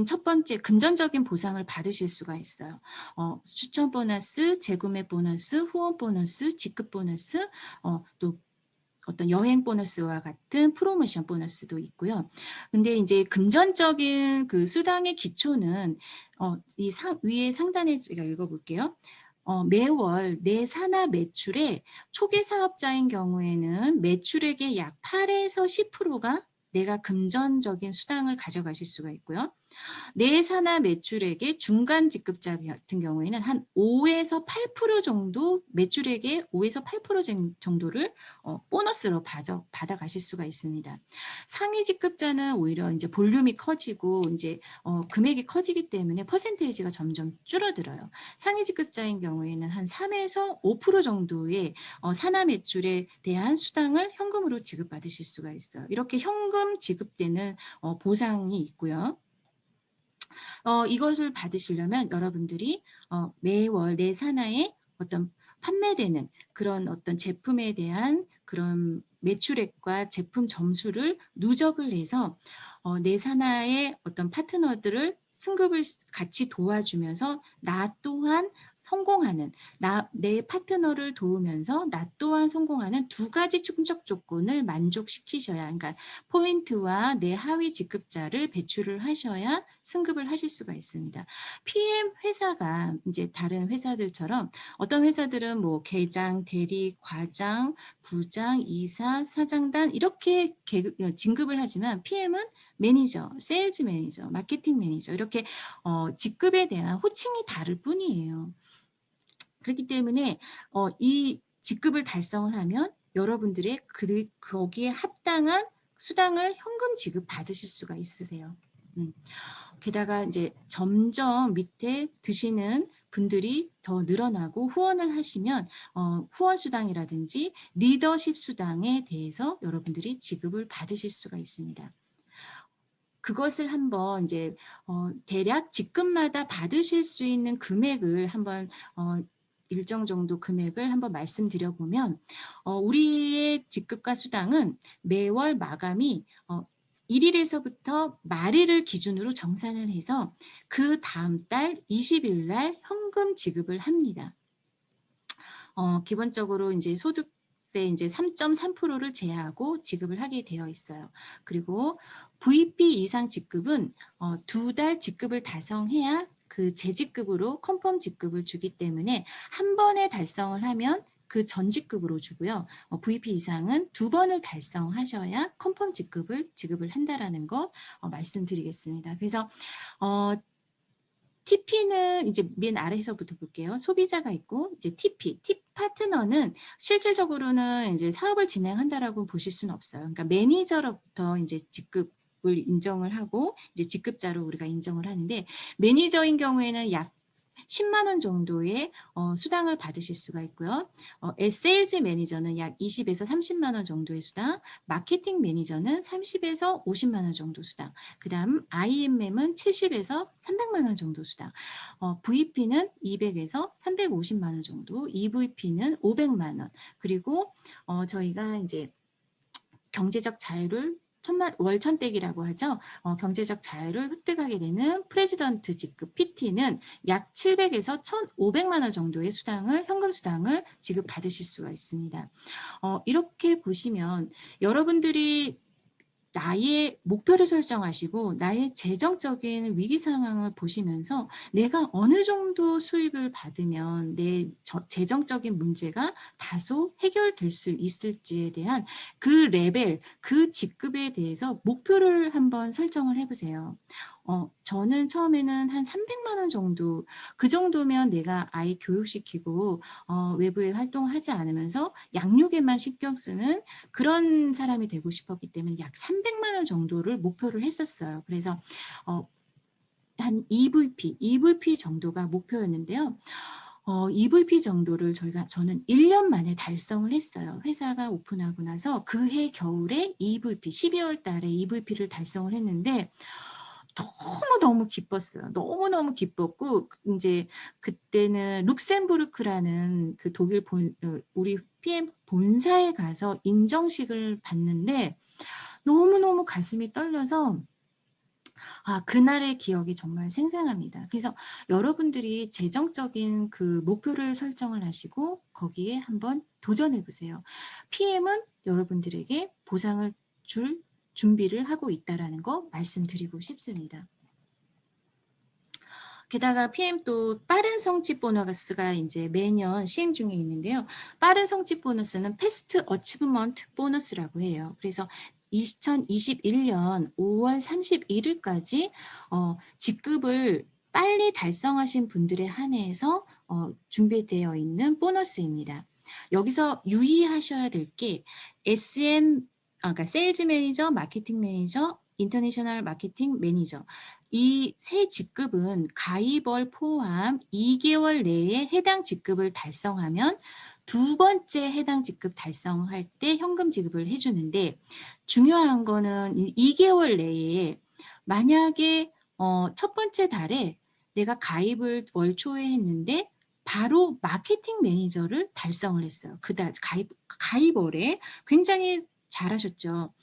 첫 번째 금전적인 보상을 받으실 수가 있어요. 추천 보너스, 재구매 보너스, 후원 보너스, 직급 보너스, 또 어떤 여행 보너스와 같은 프로모션 보너스도 있고요. 근데 이제 금전적인 그 수당의 기초는 위에 상단에 제가 읽어볼게요. 매월 내 산하 매출의 초기 사업자인 경우에는 매출액의 약 8에서 10%가 내가 금전적인 수당을 가져가실 수가 있고요. 내 산하 매출액의 중간 지급자 같은 경우에는 한 5에서 8% 정도 매출액의 5에서 8% 정도를 보너스로 받아가실 수가 있습니다. 상위 지급자는 오히려 이제 볼륨이 커지고 이제 금액이 커지기 때문에 퍼센테이지가 점점 줄어들어요. 상위 지급자인 경우에는 한 3에서 5% 정도의 산하 매출에 대한 수당을 현금으로 지급받으실 수가 있어요. 이렇게 현금 지급되는 보상이 있고요. 이것을 받으시려면 여러분들이 매월 내 산하에 어떤 판매되는 그런 어떤 제품에 대한 그런 매출액과 제품 점수를 누적을 해서 내 산하의 어떤 파트너들을 승급을 같이 도와주면서 나 또한 성공하는, 내 파트너를 도우면서 나 또한 성공하는 두 가지 충족 조건을 만족시키셔야, 그러니까 포인트와 내 하위 직급자를 배출을 하셔야 승급을 하실 수가 있습니다. PM 회사가 이제 다른 회사들처럼 어떤 회사들은 뭐 계장, 대리, 과장, 부장, 이사, 사장단 이렇게 진급을 하지만 PM은 매니저, 세일즈 매니저, 마케팅 매니저 이렇게 직급에 대한 호칭이 다를 뿐이에요. 그렇기 때문에 이 직급을 달성을 하면 여러분들의 거기에 합당한 수당을 현금 지급 받으실 수가 있으세요. 게다가 이제 점점 밑에 드시는 분들이 더 늘어나고 후원을 하시면 후원 수당이라든지 리더십 수당에 대해서 여러분들이 지급을 받으실 수가 있습니다. 그것을 한번 이제 대략 직급마다 받으실 수 있는 금액을 한번 일정 정도 금액을 한번 말씀드려 보면 우리의 직급과 수당은 매월 마감이 1일에서부터 말일을 기준으로 정산을 해서 그 다음 달 20일 날 현금 지급을 합니다. 기본적으로 이제 소득세 이제 3.3%를 제하고 지급을 하게 되어 있어요. 그리고 VP 이상 직급은 2달 직급을 달성해야 그 재직급으로 컨펌 직급을 주기 때문에 한 번에 달성을 하면 그 전직급으로 주고요. VP 이상은 2번을 달성하셔야 컨펌 직급을 지급을 한다라는 거 말씀드리겠습니다. 그래서 TP는 이제 맨 아래에서부터 볼게요. 소비자가 있고 이제 TP, T 파트너는 실질적으로는 이제 사업을 진행한다라고 보실 수는 없어요. 그러니까 매니저로부터 이제 직급을 인정을 하고 이제 직급자로 우리가 인정을 하는데 매니저인 경우에는 약 10만 원 정도의 수당을 받으실 수가 있고요. 세일즈 매니저는 약 20에서 30만 원 정도의 수당, 마케팅 매니저는 30에서 50만 원 정도 수당, 그 다음 IMM은 70에서 300만 원 정도 수당, VP는 200에서 350만 원 정도, EVP는 500만 원, 그리고 저희가 이제 경제적 자유를 월천댁이라고 하죠. 경제적 자유를 획득하게 되는 프레지던트 직급 PT는 약 700에서 1,500만 원 정도의 수당을 현금 수당을 지급받으실 수가 있습니다. 이렇게 보시면 여러분들이 나의 목표를 설정하시고 나의 재정적인 위기 상황을 보시면서 내가 어느 정도 수입을 받으면 내 재정적인 문제가 다소 해결될 수 있을지에 대한 그 레벨, 그 직급에 대해서 목표를 한번 설정을 해보세요. 저는 처음에는 한 300만 원 정도, 그 정도면 내가 아이 교육시키고 외부에 활동하지 않으면서 양육에만 신경 쓰는 그런 사람이 되고 싶었기 때문에 약 300만 원 정도를 목표를 했었어요. 그래서 한 EVP 정도가 목표였는데요. EVP 정도를 저는 1년 만에 달성을 했어요. 회사가 오픈하고 나서 그해 겨울에 EVP, 12월 달에 EVP를 달성을 했는데 너무너무 기뻤어요. 너무너무 기뻤고 이제 그때는 룩셈부르크라는 그 독일 우리 PM 본사에 가서 인정식을 받는데 너무너무 가슴이 떨려서 그날의 기억이 정말 생생합니다. 그래서 여러분들이 재정적인 그 목표를 설정을 하시고 거기에 한번 도전해 보세요. PM은 여러분들에게 보상을 줄 준비를 하고 있다라는 거 말씀드리고 싶습니다. 게다가 PM 또 빠른 성취 보너스가 이제 매년 시행 중에 있는데요. 빠른 성취 보너스는 패스트 어치브먼트 보너스라고 해요. 그래서 2021년 5월 31일까지 직급을 빨리 달성하신 분들에 한해서 준비되어 있는 보너스입니다. 여기서 유의하셔야 될 게 그러니까 세일즈 매니저, 마케팅 매니저, 인터내셔널 마케팅 매니저 이 세 직급은 가입월 포함 2개월 내에 해당 직급을 달성하면 두 번째 해당 직급 달성할 때 현금 지급을 해주는데 중요한 거는 2개월 내에 만약에 첫 번째 달에 내가 가입을 월 초에 했는데 바로 마케팅 매니저를 달성을 했어요. 그달 가입월에 굉장히 잘하셨죠.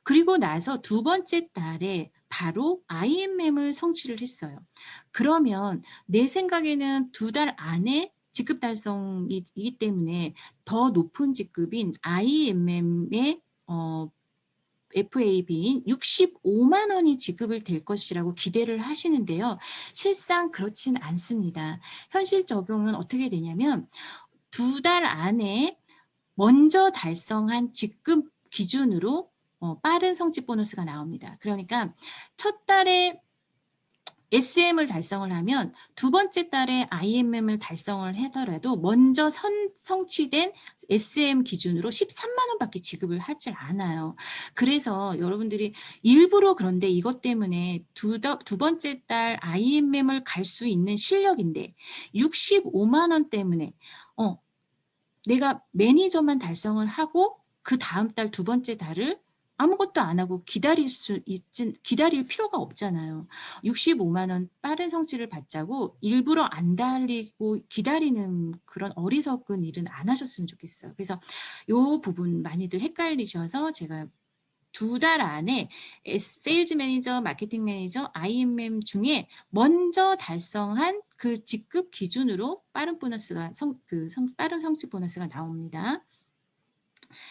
그리고 나서 두 번째 달에 바로 IMM을 성취를 했어요. 그러면 내 생각에는 두 달 안에 직급 달성이기 때문에 더 높은 직급인 IMM의 FAB인 65만 원이 지급을 될 것이라고 기대를 하시는데요. 실상 그렇진 않습니다. 현실 적용은 어떻게 되냐면 두 달 안에 먼저 달성한 직급 기준으로 빠른 성취 보너스가 나옵니다. 그러니까 첫 달에 SM을 달성을 하면 두 번째 달에 IMM을 달성을 하더라도 먼저 성취된 SM 기준으로 13만 원밖에 지급을 하지 않아요. 그래서 여러분들이 일부러 그런데 이것 때문에 두 번째 달 IMM을 갈 수 있는 실력인데 65만 원 때문에 내가 매니저만 달성을 하고 그 다음 달 두 번째 달을 아무것도 안 하고 기다릴 필요가 없잖아요. 65만 원 빠른 성취를 받자고 일부러 안 달리고 기다리는 그런 어리석은 일은 안 하셨으면 좋겠어요. 그래서 이 부분 많이들 헷갈리셔서 제가 두 달 안에 세일즈 매니저, 마케팅 매니저, IMM 중에 먼저 달성한 그 직급 기준으로 빠른 보너스가 빠른 성취 보너스가 나옵니다.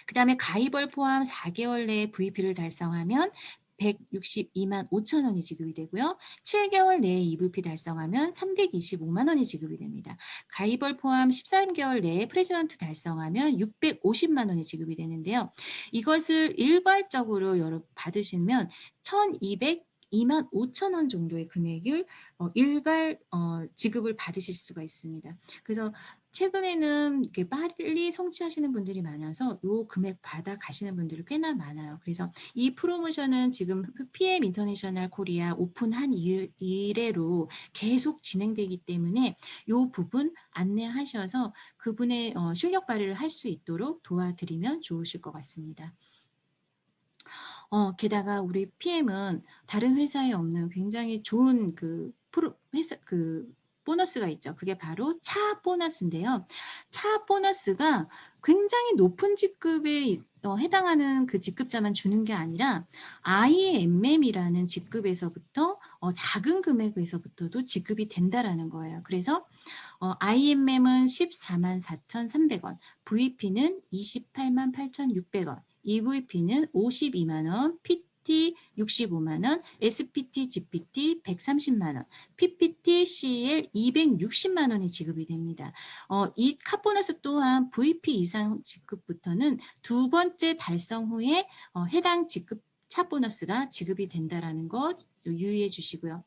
그 다음에 가입월 포함 4개월 내에 VP를 달성하면 162만 5천 원이 지급이 되고요. 7개월 내에 EVP 달성하면 325만 원이 지급이 됩니다. 가입월 포함 13개월 내에 프레지던트 달성하면 650만 원이 지급이 되는데요. 이것을 일괄적으로 받으시면 1,202만 5천 원 정도의 금액을 일괄 지급을 받으실 수가 있습니다. 그래서 최근에는 이렇게 빨리 성취하시는 분들이 많아서 이 금액 받아 가시는 분들이 꽤나 많아요. 그래서 이 프로모션은 지금 PM 인터내셔널 코리아 오픈한 이래로 계속 진행되기 때문에 이 부분 안내하셔서 그분의 실력 발휘를 할 수 있도록 도와드리면 좋으실 것 같습니다. 게다가 우리 PM은 다른 회사에 없는 굉장히 좋은 보너스가 있죠. 그게 바로 차 보너스인데요. 차 보너스가 굉장히 높은 직급에 해당하는 그 직급자만 주는 게 아니라 IMM이라는 직급에서부터 작은 금액에서부터도 지급이 된다라는 거예요. 그래서 IMM은 14만 4,300원, VP는 28만 8,600원, EVP는 52만 원, PT 65만 원, SPT, GPT 130만 원, PPT, CL 260만 원이 지급이 됩니다. 이 카보너스 또한 VP 이상 직급부터는 두 번째 달성 후에 해당 직급 차 보너스가 지급이 된다라는 것 유의해 주시고요.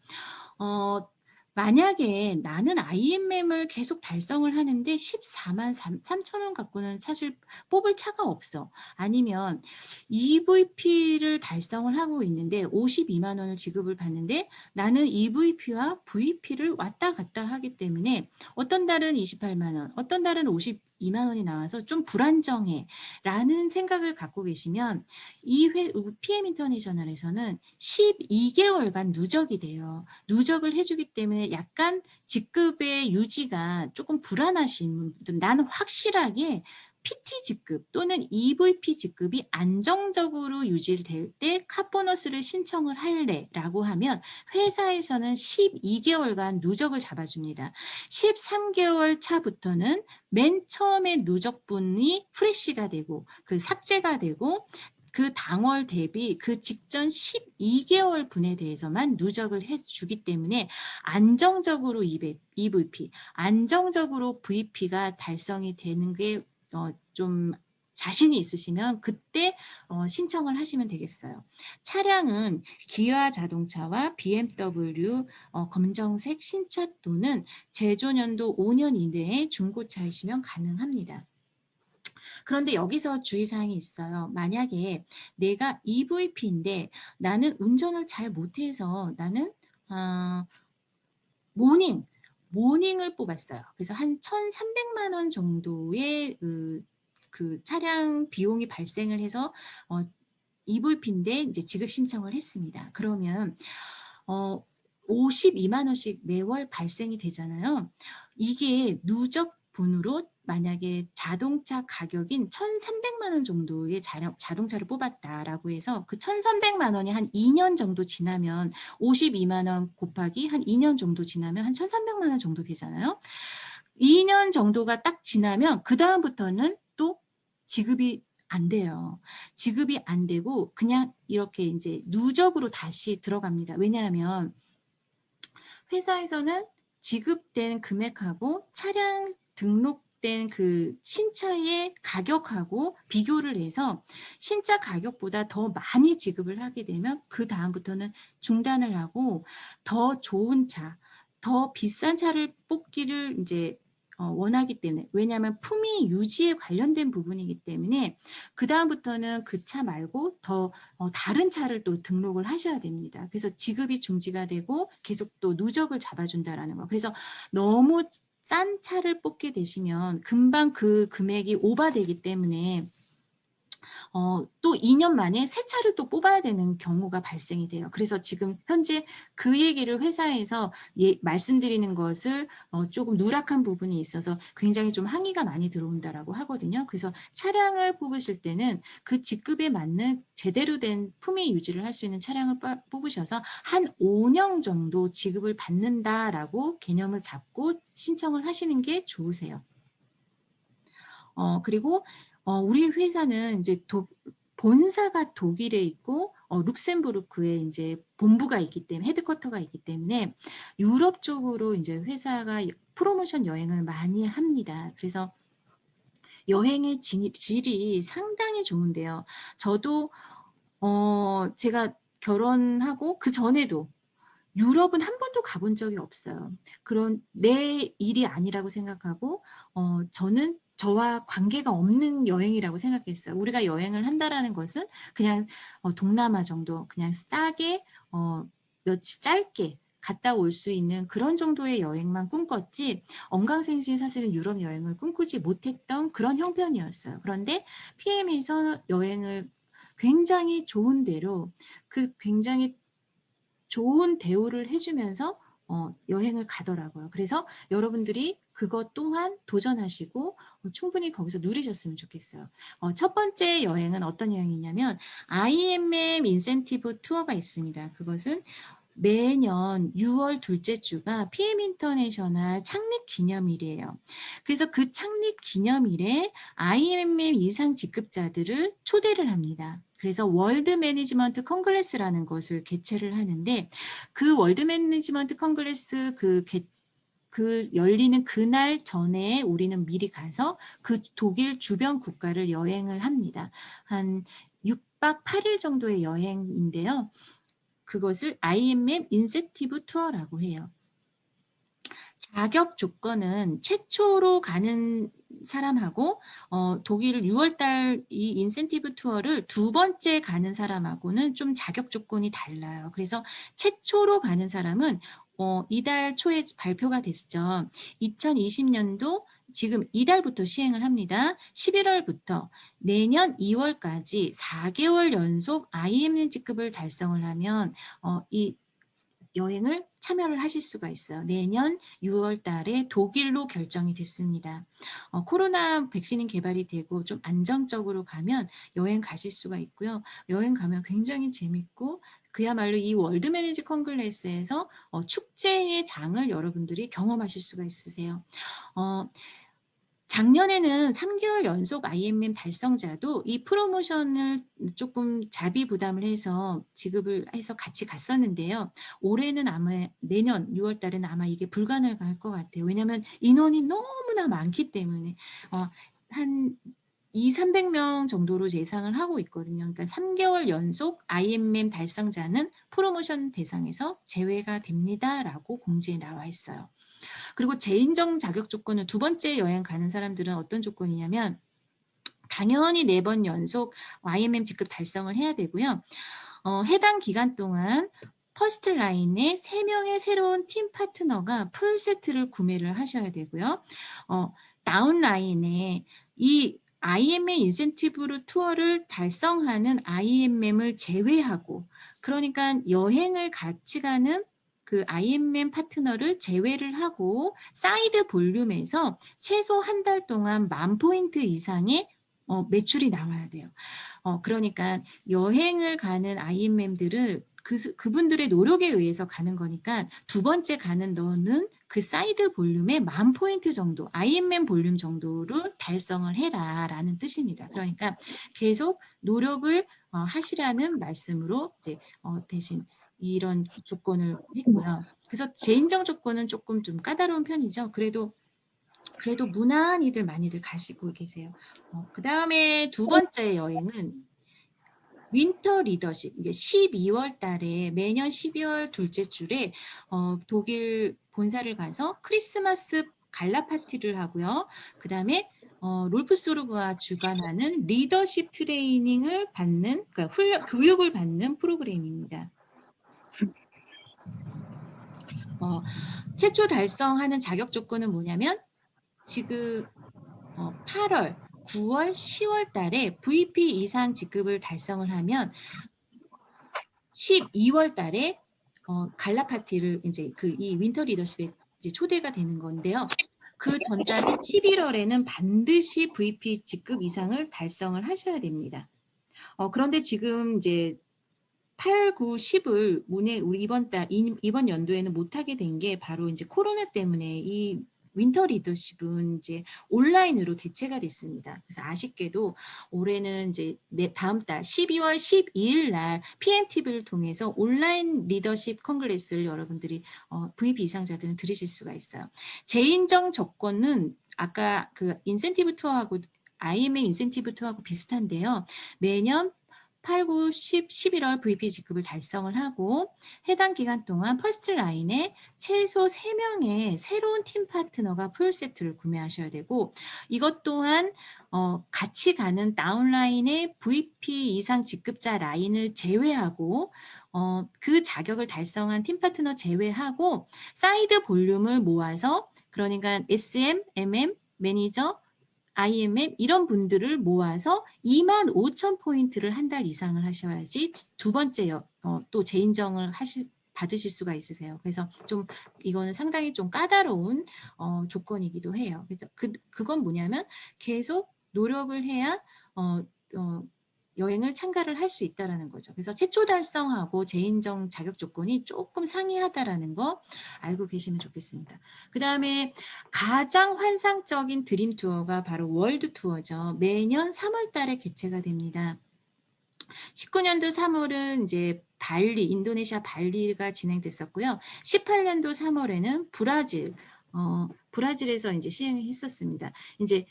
만약에 나는 IMM을 계속 달성을 하는데 14만 3천 원 갖고는 사실 뽑을 차가 없어. 아니면 EVP를 달성을 하고 있는데 52만 원을 지급을 받는데 나는 EVP와 VP를 왔다 갔다 하기 때문에 어떤 달은 28만 원, 어떤 달은 52만 원이 나와서 좀 불안정해 라는 생각을 갖고 계시면 이 PM 인터내셔널에서는 12개월간 누적이 돼요. 누적을 해주기 때문에 약간 직급의 유지가 조금 불안하신 분들, 나는 확실하게 PT 직급 또는 EVP 직급이 안정적으로 유지될 때 카보너스를 신청을 할래 라고 하면 회사에서는 12개월간 누적을 잡아줍니다. 13개월 차부터는 맨 처음에 누적분이 프레시가 되고 삭제가 되고 그 당월 대비 그 직전 12개월 분에 대해서만 누적을 해주기 때문에 안정적으로 EVP, 안정적으로 VP가 달성이 되는 게 좀 자신이 있으시면 그때 신청을 하시면 되겠어요. 차량은 기아 자동차와 BMW 검정색 신차 또는 제조년도 5년 이내의 중고차이시면 가능합니다. 그런데 여기서 주의사항이 있어요. 만약에 내가 EVP인데 나는 운전을 잘 못해서 나는 모닝을 뽑았어요. 그래서 한 1,300만 원 정도의 그 차량 비용이 발생을 해서 EVP인데 이제 지급 신청을 했습니다. 그러면 52만 원씩 매월 발생이 되잖아요. 이게 누적분으로 만약에 자동차 가격인 1,300만 원 정도의 자동차를 뽑았다라고 해서 그 1,300만 원이 한 2년 정도 지나면 52만 원 곱하기 한 2년 정도 지나면 한 1,300만 원 정도 되잖아요. 2년 정도가 딱 지나면 그 다음부터는 또 지급이 안 돼요. 지급이 안 되고 그냥 이렇게 이제 누적으로 다시 들어갑니다. 왜냐하면 회사에서는 지급된 금액하고 차량 등록된 그 신차의 가격하고 비교를 해서 신차 가격보다 더 많이 지급을 하게 되면 그 다음부터는 중단을 하고 더 좋은 차, 더 비싼 차를 뽑기를 이제 원하기 때문에, 왜냐하면 품위 유지에 관련된 부분이기 때문에 그 다음부터는 그 차 말고 더 다른 차를 또 등록을 하셔야 됩니다. 그래서 지급이 중지가 되고 계속 또 누적을 잡아준다라는 거. 그래서 너무 싼 차를 뽑게 되시면 금방 그 금액이 오버되기 때문에 또 2년 만에 새 차를 또 뽑아야 되는 경우가 발생이 돼요. 그래서 지금 현재 그 얘기를 회사에서 말씀드리는 것을 조금 누락한 부분이 있어서 굉장히 좀 항의가 많이 들어온다라고 하거든요. 그래서 차량을 뽑으실 때는 그 직급에 맞는 제대로 된 품위 유지를 할 수 있는 차량을 뽑으셔서 한 5년 정도 지급을 받는다라고 개념을 잡고 신청을 하시는 게 좋으세요. 그리고 우리 회사는 이제 본사가 독일에 있고 룩셈부르크에 이제 본부가 있기 때문에 헤드쿼터가 있기 때문에 유럽 쪽으로 이제 회사가 프로모션 여행을 많이 합니다. 그래서 여행의 질이 상당히 좋은데요. 저도 제가 결혼하고 그 전에도 유럽은 한 번도 가본 적이 없어요. 그런 내 일이 아니라고 생각하고 저는 저와 관계가 없는 여행이라고 생각했어요. 우리가 여행을 한다라는 것은 그냥 동남아 정도 그냥 싸게 며칠 짧게 갔다 올 수 있는 그런 정도의 여행만 꿈꿨지 언강생신 사실은 유럽 여행을 꿈꾸지 못했던 그런 형편이었어요. 그런데 PM에서 여행을 굉장히 좋은 대로 그 굉장히 좋은 대우를 해주면서 여행을 가더라고요. 그래서 여러분들이 그것 또한 도전하시고 충분히 거기서 누리셨으면 좋겠어요. 첫 번째 여행은 어떤 여행이냐면 IMM 인센티브 투어가 있습니다. 그것은 매년 6월 둘째 주가 PM 인터내셔널 창립 기념일이에요. 그래서 그 창립 기념일에 IMM 이상 직급자들을 초대를 합니다. 그래서 월드 매니지먼트 컨그레스라는 것을 개최를 하는데 그 월드 매니지먼트 컨그레스 그 열리는 그날 전에 우리는 미리 가서 그 독일 주변 국가를 여행을 합니다. 한 6박 8일 정도의 여행인데요. 그것을 IMM 인센티브 투어라고 해요. 자격 조건은 최초로 가는 사람하고 독일 6월달 이 인센티브 투어를 두 번째 가는 사람하고는 좀 자격 조건이 달라요. 그래서 최초로 가는 사람은 이달 초에 발표가 됐죠. 2020년도 지금 이달부터 시행을 합니다. 11월부터 내년 2월까지 4개월 연속 IMM 직급을 달성을 하면 이 여행을 참여를 하실 수가 있어요. 내년 6월 달에 독일로 결정이 됐습니다. 코로나 백신이 개발이 되고 좀 안정적으로 가면 여행 가실 수가 있고요. 여행 가면 굉장히 재밌고 그야말로 이 월드 매니지 컨글레스에서 축제의 장을 여러분들이 경험하실 수가 있으세요. 작년에는 3개월 연속 IMM 달성자도 이 프로모션을 조금 자비 부담을 해서 지급을 해서 같이 갔었는데요. 올해는 아마 내년 6월 달에는 아마 이게 불가능할 것 같아요. 왜냐하면 인원이 너무나 많기 때문에 한 200~300명 정도로 예상을 하고 있거든요. 그러니까 3개월 연속 IMM 달성자는 프로모션 대상에서 제외가 됩니다라고 공지에 나와 있어요. 그리고 재인정 자격 조건은 두 번째 여행 가는 사람들은 어떤 조건이냐면 당연히 4번 연속 IMM 직급 달성을 해야 되고요. 해당 기간 동안 퍼스트 라인에 3명의 새로운 팀 파트너가 풀 세트를 구매를 하셔야 되고요. 다운 라인에 이 IMM 인센티브로 투어를 달성하는 IMM을 제외하고, 그러니까 여행을 같이 가는 그 IMM 파트너를 제외를 하고 사이드 볼륨에서 최소 한 달 동안 10,000포인트 이상의 매출이 나와야 돼요. 그러니까 여행을 가는 IMM들을 그분들의 노력에 의해서 가는 거니까 두 번째 가는 너는 그 사이드 볼륨의 10,000포인트 정도, IMM 볼륨 정도를 달성을 해라라는 뜻입니다. 그러니까 계속 노력을 하시라는 말씀으로 이제 대신 이런 조건을 했고요. 그래서 재인정 조건은 조금 좀 까다로운 편이죠. 그래도 무난히들 많이들 가시고 계세요. 그 다음에 두 번째 여행은 윈터 리더십. 이게 12월 달에 매년 12월 둘째 주에 독일 본사를 가서 크리스마스 갈라 파티를 하고요. 그 다음에 롤프소르가 주관하는 리더십 트레이닝을 받는, 그러니까 교육을 받는 프로그램입니다. 최초 달성하는 자격 조건은 뭐냐면 지금 8월, 9월, 10월 달에 VP 이상 직급을 달성을 하면 12월 달에 갈라 파티를 이제 이 윈터 리더십에 이제 초대가 되는 건데요. 그 전달에 11월에는 반드시 VP 직급 이상을 달성을 하셔야 됩니다. 그런데 지금 이제 8, 9, 10을 우리 이번 연도에는 못하게 된 게 바로 이제 코로나 때문에 이 윈터 리더십은 이제 온라인으로 대체가 됐습니다. 그래서 아쉽게도 올해는 이제 다음 달 12월 12일 날 PMTV를 통해서 온라인 리더십 컨그레스를 여러분들이 VP 이상자들은 들으실 수가 있어요. 재인정 조건은 아까 그 인센티브 투어하고 IMM 인센티브 투어하고 비슷한데요. 매년 8, 9, 10, 11월 VP 직급을 달성을 하고 해당 기간 동안 퍼스트 라인에 최소 3명의 새로운 팀 파트너가 풀 세트를 구매하셔야 되고, 이것 또한 같이 가는 다운라인의 VP 이상 직급자 라인을 제외하고 그 자격을 달성한 팀 파트너 제외하고 사이드 볼륨을 모아서, 그러니까 SM, MM, 매니저, IMM 이런 분들을 모아서 25,000포인트를 한 달 이상을 하셔야지 두 번째 또 재인정을 받으실 수가 있으세요. 그래서 좀 이거는 상당히 좀 까다로운 조건이기도 해요. 그래서 그건 뭐냐면 계속 노력을 해야 여행을 참가를 할 수 있다라는 거죠. 그래서 최초 달성하고 재인정 자격 조건이 조금 상이하다라는 거 알고 계시면 좋겠습니다. 그 다음에 가장 환상적인 드림 투어가 바로 월드 투어죠. 매년 3월 달에 개최가 됩니다. 19년도 3월은 이제 발리, 인도네시아 발리가 진행됐었고요. 18년도 3월에는 브라질에서 이제 시행을 했었습니다. 이제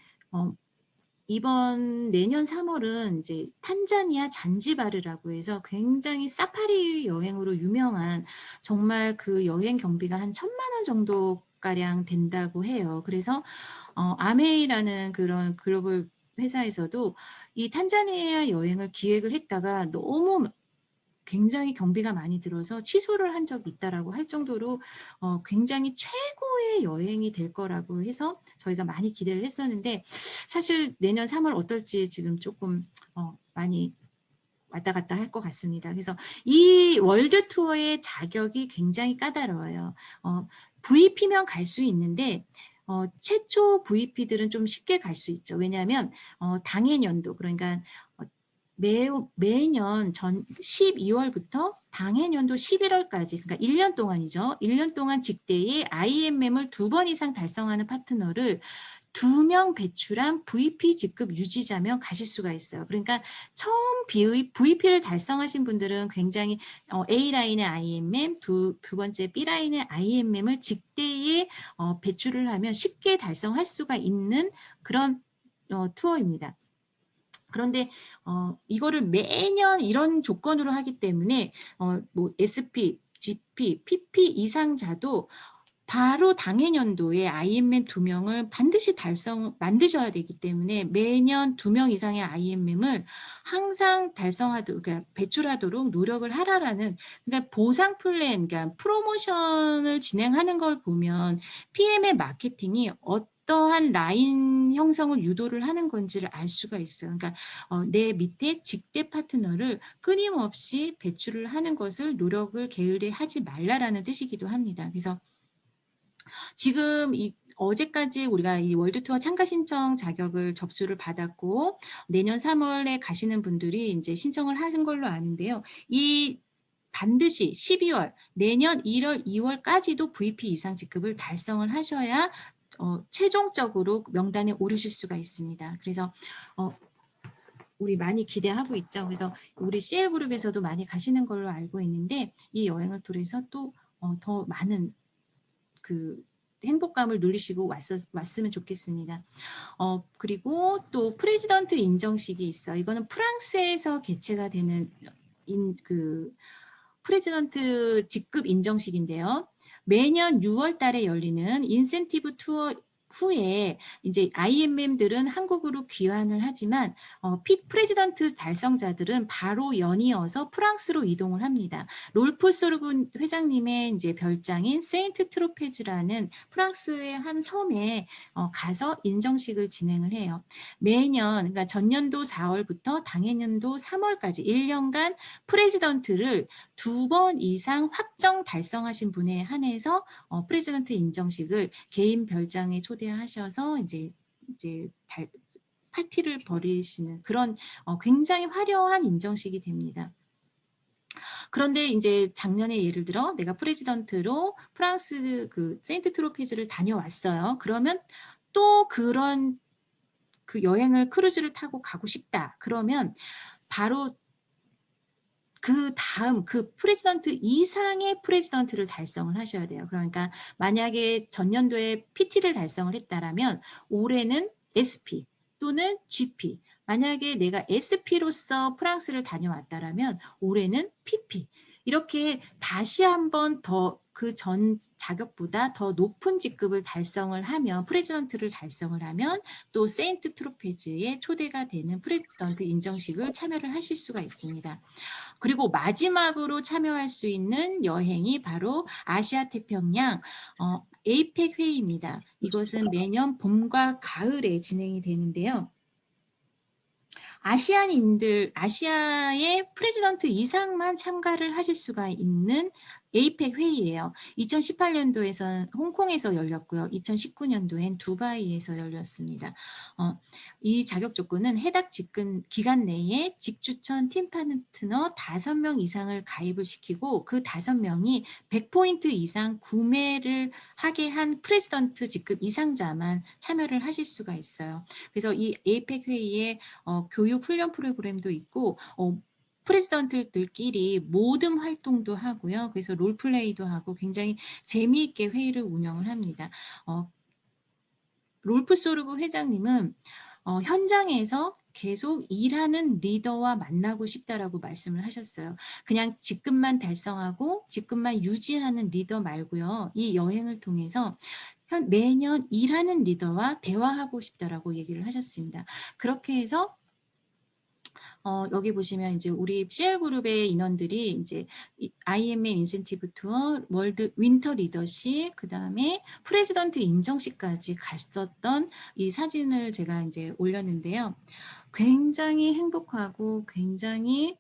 내년 3월은 이제 탄자니아 잔지바르라고 해서 굉장히 사파리 여행으로 유명한, 정말 그 여행 경비가 한 1,000만 원 정도 가량 된다고 해요. 그래서 아메이라는 그런 글로벌 회사에서도 이 탄자니아 여행을 기획을 했다가 너무 굉장히 경비가 많이 들어서 취소를 한 적이 있다라고 할 정도로 굉장히 최고의 여행이 될 거라고 해서 저희가 많이 기대를 했었는데, 사실 내년 3월 어떨지 지금 조금 많이 왔다 갔다 할 것 같습니다. 그래서 이 월드 투어의 자격이 굉장히 까다로워요. VP면 갈 수 있는데 최초 VP들은 좀 쉽게 갈 수 있죠. 왜냐하면 당해년도, 그러니까 매년 12월부터 당해년도 11월까지, 그러니까 1년 동안이죠. 1년 동안 직대에 IMM을 2번 이상 달성하는 파트너를 2명 배출한 VP 직급 유지자면 가실 수가 있어요. 그러니까 처음 VP를 달성하신 분들은 굉장히 A라인의 IMM, 두 번째 B라인의 IMM을 직대에 배출을 하면 쉽게 달성할 수가 있는 그런 투어입니다. 그런데 이거를 매년 이런 조건으로 하기 때문에 뭐 SP, GP, PP 이상자도 바로 당해년도에 IMM 2명을 반드시 만드셔야 되기 때문에 매년 2명 이상의 IMM을 항상 그러니까 배출하도록 노력을 하라라는, 그러니까 보상 플랜, 그러니까 프로모션을 진행하는 걸 보면 PM의 마케팅이 어떠한 라인 형성을 유도를 하는 건지를 알 수가 있어요. 그러니까 내 밑에 직대 파트너를 끊임없이 배출을 하는 것을 노력을 게을리하지 말라라는 뜻이기도 합니다. 그래서 지금 어제까지 우리가 이 월드투어 참가 신청 자격을 접수를 받았고 내년 3월에 가시는 분들이 이제 신청을 하는 걸로 아는데요. 반드시 12월, 내년 1월, 2월까지도 VP 이상 직급을 달성을 하셔야 최종적으로 명단에 오르실 수가 있습니다. 그래서 우리 많이 기대하고 있죠. 그래서 우리 CL그룹에서도 많이 가시는 걸로 알고 있는데 이 여행을 통해서 또 더 많은 그 행복감을 누리시고 왔으면 좋겠습니다. 그리고 또 프레지던트 인정식이 있어. 이거는 프랑스에서 개최가 되는 프레지던트 직급 인정식인데요. 매년 6월 달에 열리는 인센티브 투어 후에 이제 IMM들은 한국으로 귀환을 하지만 프레지던트 달성자들은 바로 연이어서 프랑스로 이동을 합니다. 롤프 소르군 회장님의 이제 별장인 세인트 트로페즈라는 프랑스의 한 섬에 가서 인정식을 진행을 해요. 매년, 그러니까 전년도 4월부터 당해년도 3월까지 1년간 프레지던트를 2번 이상 확정 달성하신 분에 한해서 프레지던트 인정식을 개인 별장에 초대하셔서 이제 파티를 벌이시는 그런 굉장히 화려한 인정식이 됩니다. 그런데 이제 작년에 예를 들어 내가 프레지던트로 프랑스 세인트 트로피즈를 다녀왔어요. 그러면 또 그런 여행을 크루즈를 타고 가고 싶다. 그러면 바로 그 다음 프레지던트 이상의 프레지던트를 달성을 하셔야 돼요. 그러니까 만약에 전년도에 PT를 달성을 했다라면 올해는 SP 또는 GP. 만약에 내가 SP로서 프랑스를 다녀왔다라면 올해는 PP. 이렇게 다시 한번 더 그 전 자격보다 더 높은 직급을 달성을 하면, 프레지던트를 달성을 하면 또 세인트 트로페즈에 초대가 되는 프레지던트 인정식을 참여를 하실 수가 있습니다. 그리고 마지막으로 참여할 수 있는 여행이 바로 아시아 태평양 에이펙 회의입니다. 이것은 매년 봄과 가을에 진행이 되는데요. 아시아의 프레지던트 이상만 참가를 하실 수가 있는 에이펙 회의예요. 2018년도에는 홍콩에서 열렸고요. 2019년도엔 두바이에서 열렸습니다. 이 자격 조건은 해당 기간 내에 직추천 팀 파트너 5명 이상을 가입을 시키고 그 5명이 100포인트 이상 구매를 하게 한 프레지던트 직급 이상자만 참여를 하실 수가 있어요. 그래서 이 에이펙 회의에 교육 훈련 프로그램도 있고 프레지던트들끼리 모듬 활동도 하고요. 그래서 롤플레이도 하고 굉장히 재미있게 회의를 운영을 합니다. 롤프 소르구 회장님은 현장에서 계속 일하는 리더와 만나고 싶다라고 말씀을 하셨어요. 그냥 직급만 달성하고 직급만 유지하는 리더 말고요. 이 여행을 통해서 매년 일하는 리더와 대화하고 싶다라고 얘기를 하셨습니다. 그렇게 해서 여기 보시면 이제 우리 CL그룹의 인원들이 이제 IMM 인센티브 투어, 월드 윈터 리더십, 그 다음에 프레지던트 인정식까지 갔었던 이 사진을 제가 이제 올렸는데요. 굉장히 행복하고 굉장히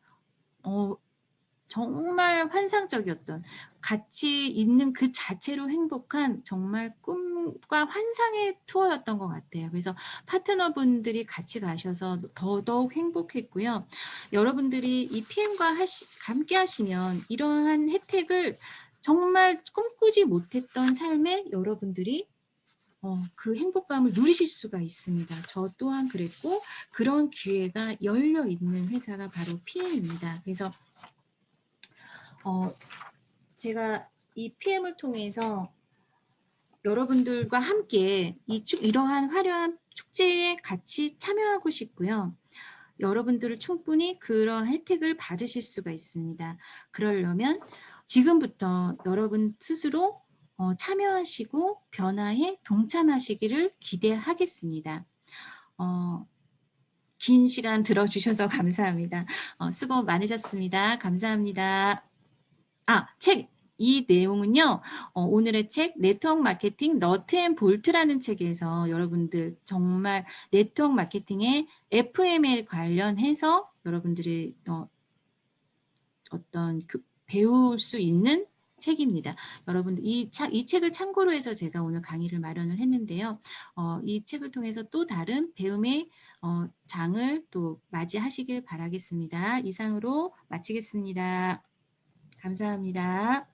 정말 환상적이었던, 같이 있는 그 자체로 행복한 정말 꿈과 환상의 투어였던 것 같아요. 그래서 파트너분들이 같이 가셔서 더더욱 행복했고요. 여러분들이 이 PM과 함께 하시면 이러한 혜택을 정말 꿈꾸지 못했던 삶에 여러분들이 그 행복감을 누리실 수가 있습니다. 저 또한 그랬고 그런 기회가 열려 있는 회사가 바로 PM입니다. 그래서 제가 이 PM을 통해서 여러분들과 함께 이러한 화려한 축제에 같이 참여하고 싶고요. 여러분들을 충분히 그런 혜택을 받으실 수가 있습니다. 그러려면 지금부터 여러분 스스로 참여하시고 변화에 동참하시기를 기대하겠습니다. 긴 시간 들어주셔서 감사합니다. 수고 많으셨습니다. 감사합니다. 이 내용은요, 오늘의 책 네트워크 마케팅 너트 앤 볼트라는 책에서 여러분들 정말 네트워크 마케팅의 FM에 관련해서 여러분들이 어떤 배울 수 있는 책입니다. 여러분들 이 책을 참고로 해서 제가 오늘 강의를 마련을 했는데요. 이 책을 통해서 또 다른 배움의 장을 또 맞이하시길 바라겠습니다. 이상으로 마치겠습니다. 감사합니다.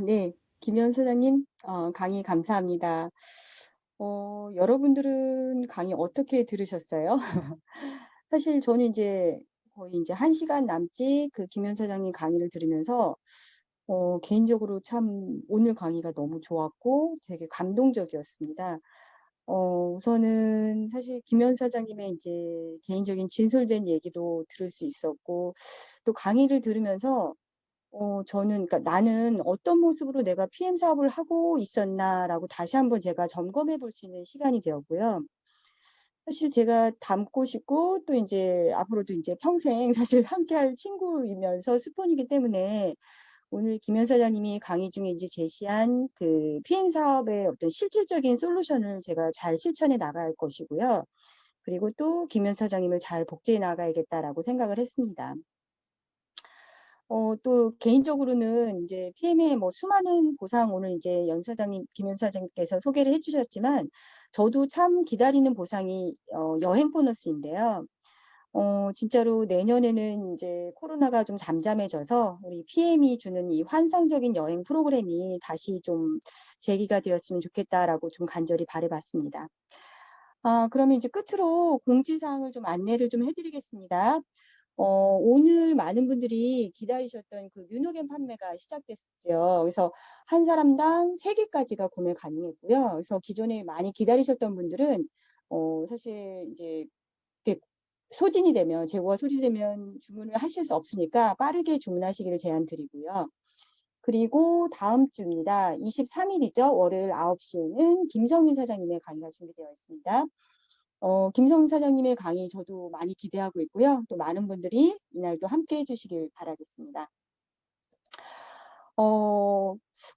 네. 김현 소장님, 강의 감사합니다. 여러분들은 강의 어떻게 들으셨어요? 사실 저는 이제 거의 이제 1시간 남짓 그 김현 소장님 강의를 들으면서 개인적으로 참 오늘 강의가 너무 좋았고 되게 감동적이었습니다. 우선은 사실 김현 사장님의 이제 개인적인 진솔된 얘기도 들을 수 있었고, 또 강의를 들으면서 저는 그러니까 '나는 어떤 모습으로 내가 PM 사업을 하고 있었나.'라고 다시 한번 제가 점검해 볼 수 있는 시간이 되었고요. 사실 제가 닮고 싶고 또 인제 앞으로도 인제 평생 사실 함께할 친구이면서 스폰이기 때문에 오늘 김현 사장님이 강의 중에 이제 제시한 그 PM 사업의 어떤 실질적인 솔루션을 제가 잘 실천해 나갈 것이고요. 그리고 또 '김현 사장님을 잘 복제해 나가야겠다.'라고 생각을 했습니다. 또 개인적으로는 인제 PM의 뭐 수많은 보상 오늘 인제 연 사장님, 김연 사장님께서 소개를 해 주셨지만 저도 참 기다리는 보상이 여행 보너스인데요. 진짜로 내년에는 인제 코로나가 좀 잠잠해져서 우리 PM이 주는 이 환상적인 여행 프로그램이 다시 좀 재개가 되었으면 좋겠다라고 좀 간절히 바라 봤습니다. 그러면 이제 끝으로 공지사항을 좀 안내를 좀 해 드리겠습니다. 오늘 많은 분들이 기다리셨던 그 뮤노겐 판매가 시작됐죠. 그래서 한 사람당 3 개까지가 구매 가능했고요. 그래서 기존에 많이 기다리셨던 분들은 사실 이제 이렇게 소진이 되면 재고가 소진되면 주문을 하실 수 없으니까 빠르게 주문하시기를 제안드리고요. 그리고 다음 주입니다. 23 일이죠. 월요일 9 시에는 김성윤 사장님의 강의가 준비되어 있습니다. 김성윤 사장님의 강의 저도 많이 기대하고 있고요. 또 많은 분들이 이날도 함께해 주시길 바라겠습니다.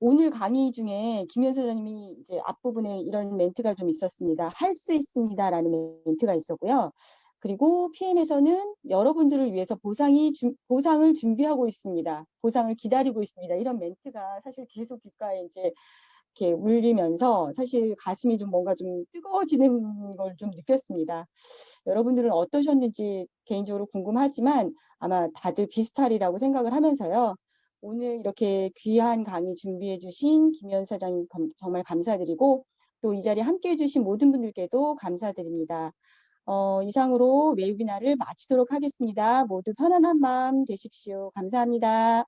오늘 강의 중에 김현 사장님이 이제 앞부분에 이런 멘트가 좀 있었습니다. "할 수 있습니다."라는 멘트가 있었고요. 그리고 PM에서는 "여러분들을 위해서 보상을 준비하고 있습니다. 보상을 기다리고 있습니다." 이런 멘트가 사실 계속 귓가에 이제 이렇게 울리면서 사실 가슴이 좀 뭔가 좀 뜨거워지는 걸 좀 느꼈습니다. 여러분들은 어떠셨는지 개인적으로 궁금하지만 아마 다들 비슷하리라고 생각을 하면서요. 오늘 이렇게 귀한 강의 준비해 주신 김현 사장님 정말 감사드리고 또 이 자리에 함께해 주신 모든 분들께도 감사드립니다. 이상으로 웨비나를 마치도록 하겠습니다. 모두 편안한 밤 되십시오. 감사합니다.